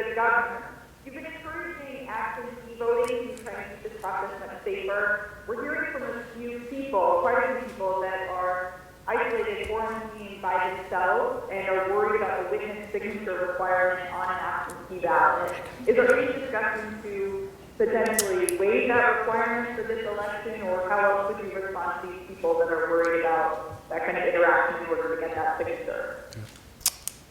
Speaker 10: the governor. You've been encouraging absentee voting and trying to keep this process much safer. We're hearing from few people, quite a few people that are isolated, quarantined by themselves and are worried about the witness signature requirement on an absentee ballot. Is there any discussion to potentially waive that requirement for this election, or how else would you respond to these people that are worried about that kind of interaction in order to get that signature?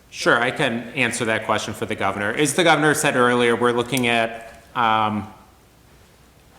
Speaker 8: Sure, I can answer that question for the governor. As the governor said earlier, we're looking at all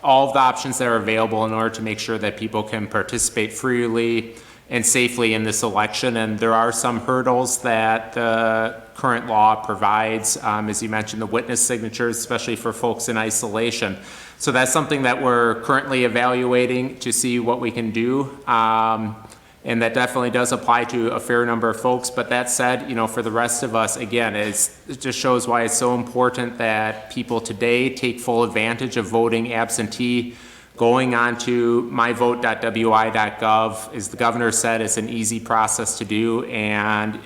Speaker 8: of the options that are available in order to make sure that people can participate freely and safely in this election. And there are some hurdles that the current law provides, as you mentioned, the witness signatures, especially for folks in isolation. So that's something that we're currently evaluating to see what we can do. And that definitely does apply to a fair number of folks. But that said, you know, for the rest of us, again, it just shows why it's so important that people today take full advantage of voting absentee. Going on to myvote.wi.gov, as the governor said, it's an easy process to do. And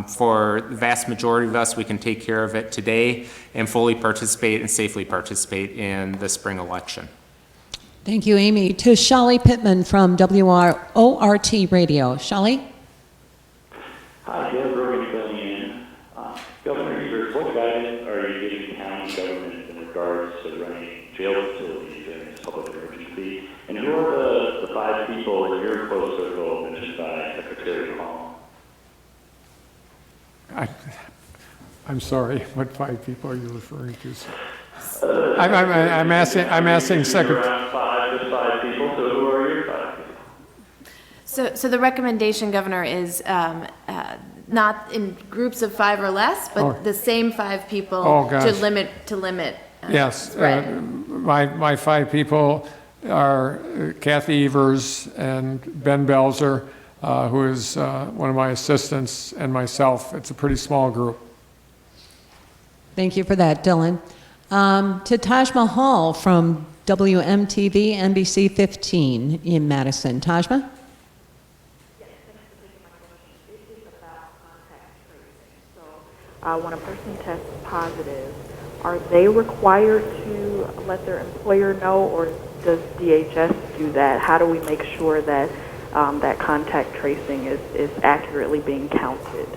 Speaker 8: for the vast majority of us, we can take care of it today and fully participate and safely participate in the spring election.
Speaker 1: Thank you, Amy. To Shali Pittman from WORT Radio. Shali?
Speaker 7: Hi, Dale Brogan filling in. Governor Evers, what guidance are you giving county governments in regards to running jail facilities during this public emergency? And who are the 5 people in your close circle mentioned by Secretary Hall?
Speaker 2: I'm sorry, what 5 people are you referring to? I'm asking Secretary.
Speaker 7: Around 5 people, so who are your 5 people?
Speaker 3: So the recommendation, Governor, is not in groups of 5 or less, but the same 5 people to limit.
Speaker 2: Yes,
Speaker 3: spread.
Speaker 2: my 5 people are Kathy Evers and Ben Belzer, who is one of my assistants, and myself. It's a pretty small group.
Speaker 1: Thank you for that, Dylan. To Taj Mahal from WMTV NBC 15 in Madison. Tajma?
Speaker 14: Yes, thanks for taking my question. It is about contact tracing. So when a person tests positive, are they required to let their employer know, or does DHS do that? How do we make sure that that contact tracing is accurately being counted?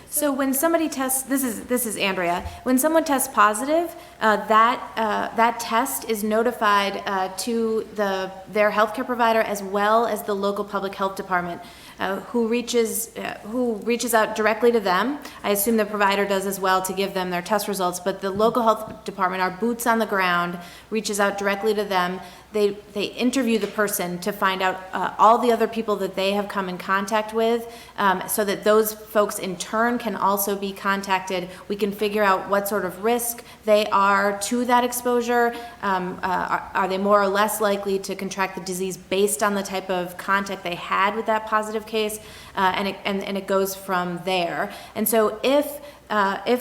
Speaker 3: So when somebody tests, this is Andrea. When someone tests positive, that test is notified to their healthcare provider as well as the local public health department, who reaches out directly to them. I assume the provider does as well to give them their test results. But the local health department, our boots on the ground, reaches out directly to them. They interview the person to find out all the other people that they have come in contact with, so that those folks in turn can also be contacted. We can figure out what sort of risk they are to that exposure. Are they more or less likely to contract the disease based on the type of contact they had with that positive case? And it goes from there. And so if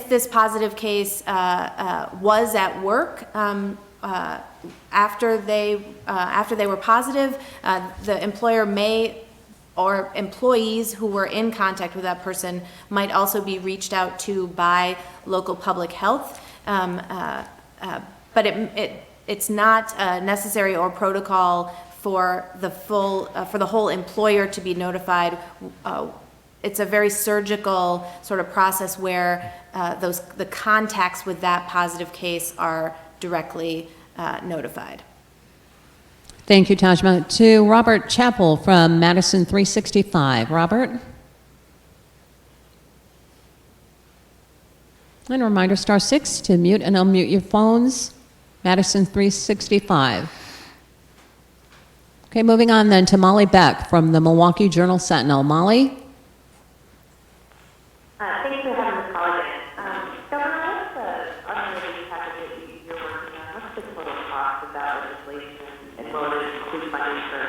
Speaker 3: this positive case was at work, after they were positive, the employer may, or employees who were in contact with that person might also be reached out to by local public health. But it's not necessary or protocol for the whole employer to be notified. It's a very surgical sort of process where the contacts with that positive case are directly notified.
Speaker 1: Thank you, Tajma. To Robert Chappell from Madison 365. Robert? And a reminder, *6 to mute and unmute your phones. Madison 365. Okay, moving on then to Molly Beck from the Milwaukee Journal-Sentinel. Molly?
Speaker 10: Thanks for having this call again. Governor, what's the unrelated package that you're working on? What's the total cost of that legislation, and will it include funding for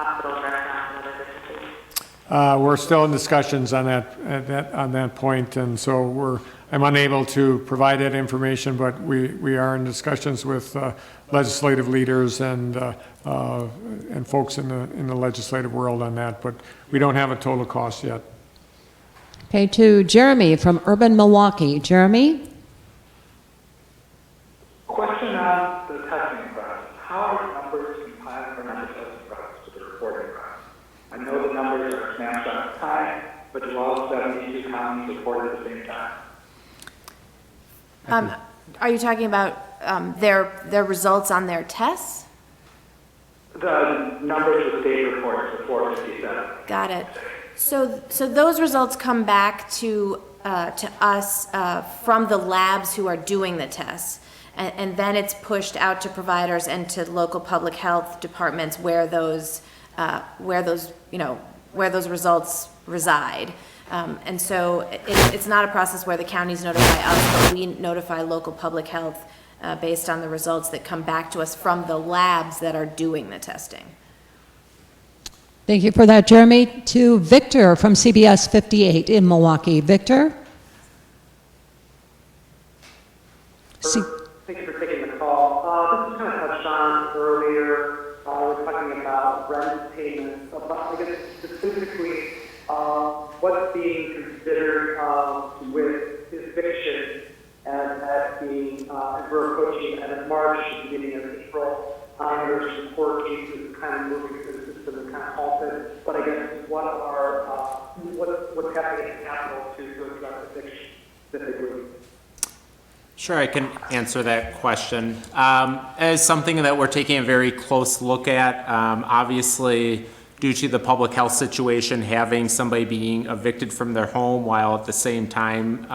Speaker 10: hospitals, restaurants, and other businesses?
Speaker 2: We're still in discussions on that point, and so I'm unable to provide that information, but we are in discussions with legislative leaders and folks in the legislative world on that, but we don't have a total cost yet.
Speaker 1: Okay, to Jeremy from Urban Milwaukee. Jeremy?
Speaker 16: Question on the testing process. How are numbers compiled for number testing process?
Speaker 9: snapshot of time, but do all 72 counties report at the same time?
Speaker 3: Are you talking about their results on their tests?
Speaker 9: The numbers of state reports, the 457.
Speaker 3: Got it. So those results come back to us from the labs who are doing the tests, and then it's pushed out to providers and to local public health departments where those results reside. And so it's not a process where the counties notify us, but we notify local public health based on the results that come back to us from the labs that are doing the testing.
Speaker 1: Thank you for that, Jeremy. To Victor from CBS 58 in Milwaukee. Victor?
Speaker 9: Thank you for taking the call. This is kind of touched on earlier. We were talking about rent payments. I guess specifically, what's being considered with eviction and that being, as we're approaching the end of March, beginning of April. There's some court cases kind of moving through the system and kind of halted. But I guess what's happening in capital to address eviction specifically?
Speaker 8: Sure, I can answer that question. As something that we're taking a very close look at, obviously, due to the public health situation, having somebody being evicted from their home while at the same time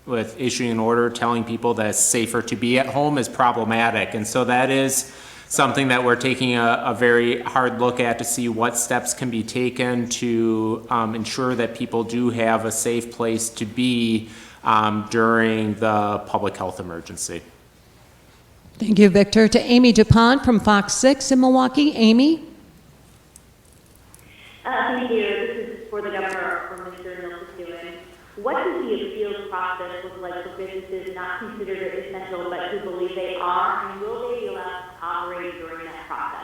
Speaker 8: with issuing an order telling people that it's safer to be at home is problematic. And so that is something that we're taking a very hard look at to see what steps can be taken to ensure that people do have a safe place to be during the public health emergency.
Speaker 1: Thank you, Victor. To Amy DuPont from Fox 6 in Milwaukee. Amy?
Speaker 16: Thank you. This is for the governor from Mr. Milton. What does the appeals process look like for businesses not considered essential but who believe they are, and will they be allowed to operate during that process?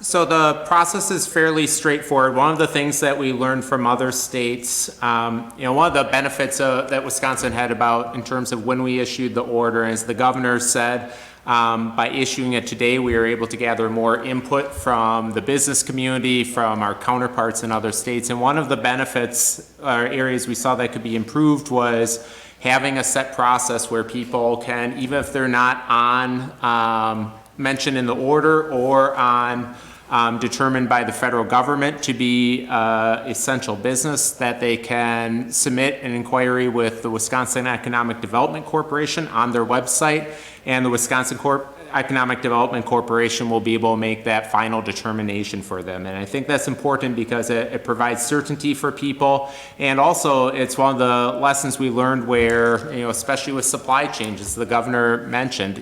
Speaker 8: So the process is fairly straightforward. One of the things that we learned from other states, one of the benefits that Wisconsin had about in terms of when we issued the order, as the governor said, by issuing it today, we were able to gather more input from the business community, from our counterparts in other states. And one of the benefits or areas we saw that could be improved was having a set process where people can, even if they're not on mentioned in the order or on determined by the federal government to be essential business, that they can submit an inquiry with the Wisconsin Economic Development Corporation on their website, and the Wisconsin Economic Development Corporation will be able to make that final determination for them. And I think that's important because it provides certainty for people, and also it's one of the lessons we learned where, especially with supply chains, as the governor mentioned,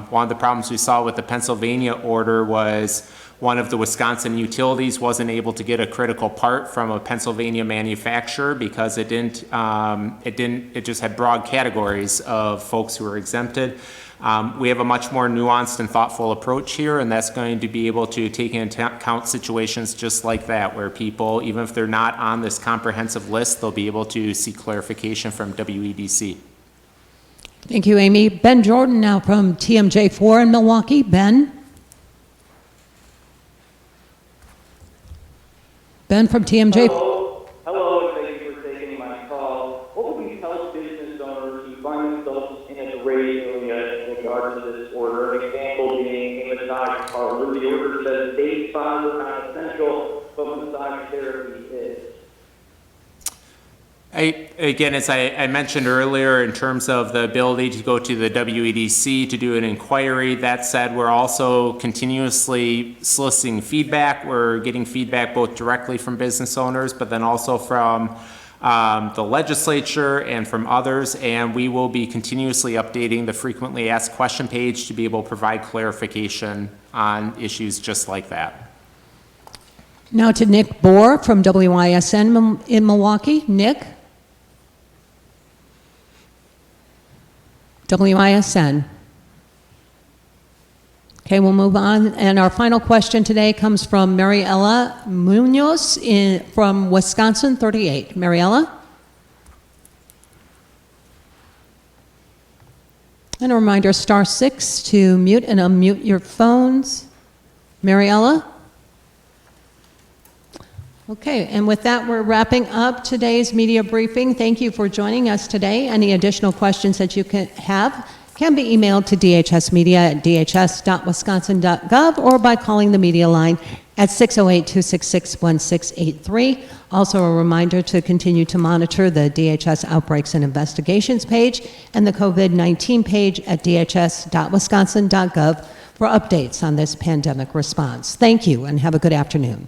Speaker 8: one of the problems we saw with the Pennsylvania order was one of the Wisconsin utilities wasn't able to get a critical part from a Pennsylvania manufacturer because it just had broad categories of folks who were exempted. We have a much more nuanced and thoughtful approach here, and that's going to be able to take into account situations just like that, where people, even if they're not on this comprehensive list, they'll be able to seek clarification from WEDC.
Speaker 1: Thank you, Amy. Ben Jordan now from TMJ4 in Milwaukee. Ben? Ben from TMJ.
Speaker 17: Hello, and thank you for taking my call. What would you tell business owners who find themselves in a gray area in regard to this order? An example being a massage parlor, where the order says day spas are not essential, but massage therapy is.
Speaker 8: Again, as I mentioned earlier, in terms of the ability to go to the WEDC to do an inquiry, that said, we're also continuously soliciting feedback. We're getting feedback both directly from business owners, but then also from the legislature and from others, and we will be continuously updating the frequently asked question page to be able to provide clarification on issues just like that.
Speaker 1: Now to Nick Bohr from WISN in Milwaukee. Nick? WISN. Okay, we'll move on. And our final question today comes from Mariela Munoz from Wisconsin 38. Mariela? And a reminder, *6 to mute and unmute your phones. Mariela? Okay, and with that, we're wrapping up today's media briefing. Thank you for joining us today. Any additional questions that you can be emailed to dhsmedia@dhs.wisconsin.gov or by calling the media line at 608-266-1683. Also, a reminder to continue to monitor the DHS Outbreaks and Investigations page and the COVID-19 page at dhs.wisconsin.gov for updates on this pandemic response. Thank you and have a good afternoon.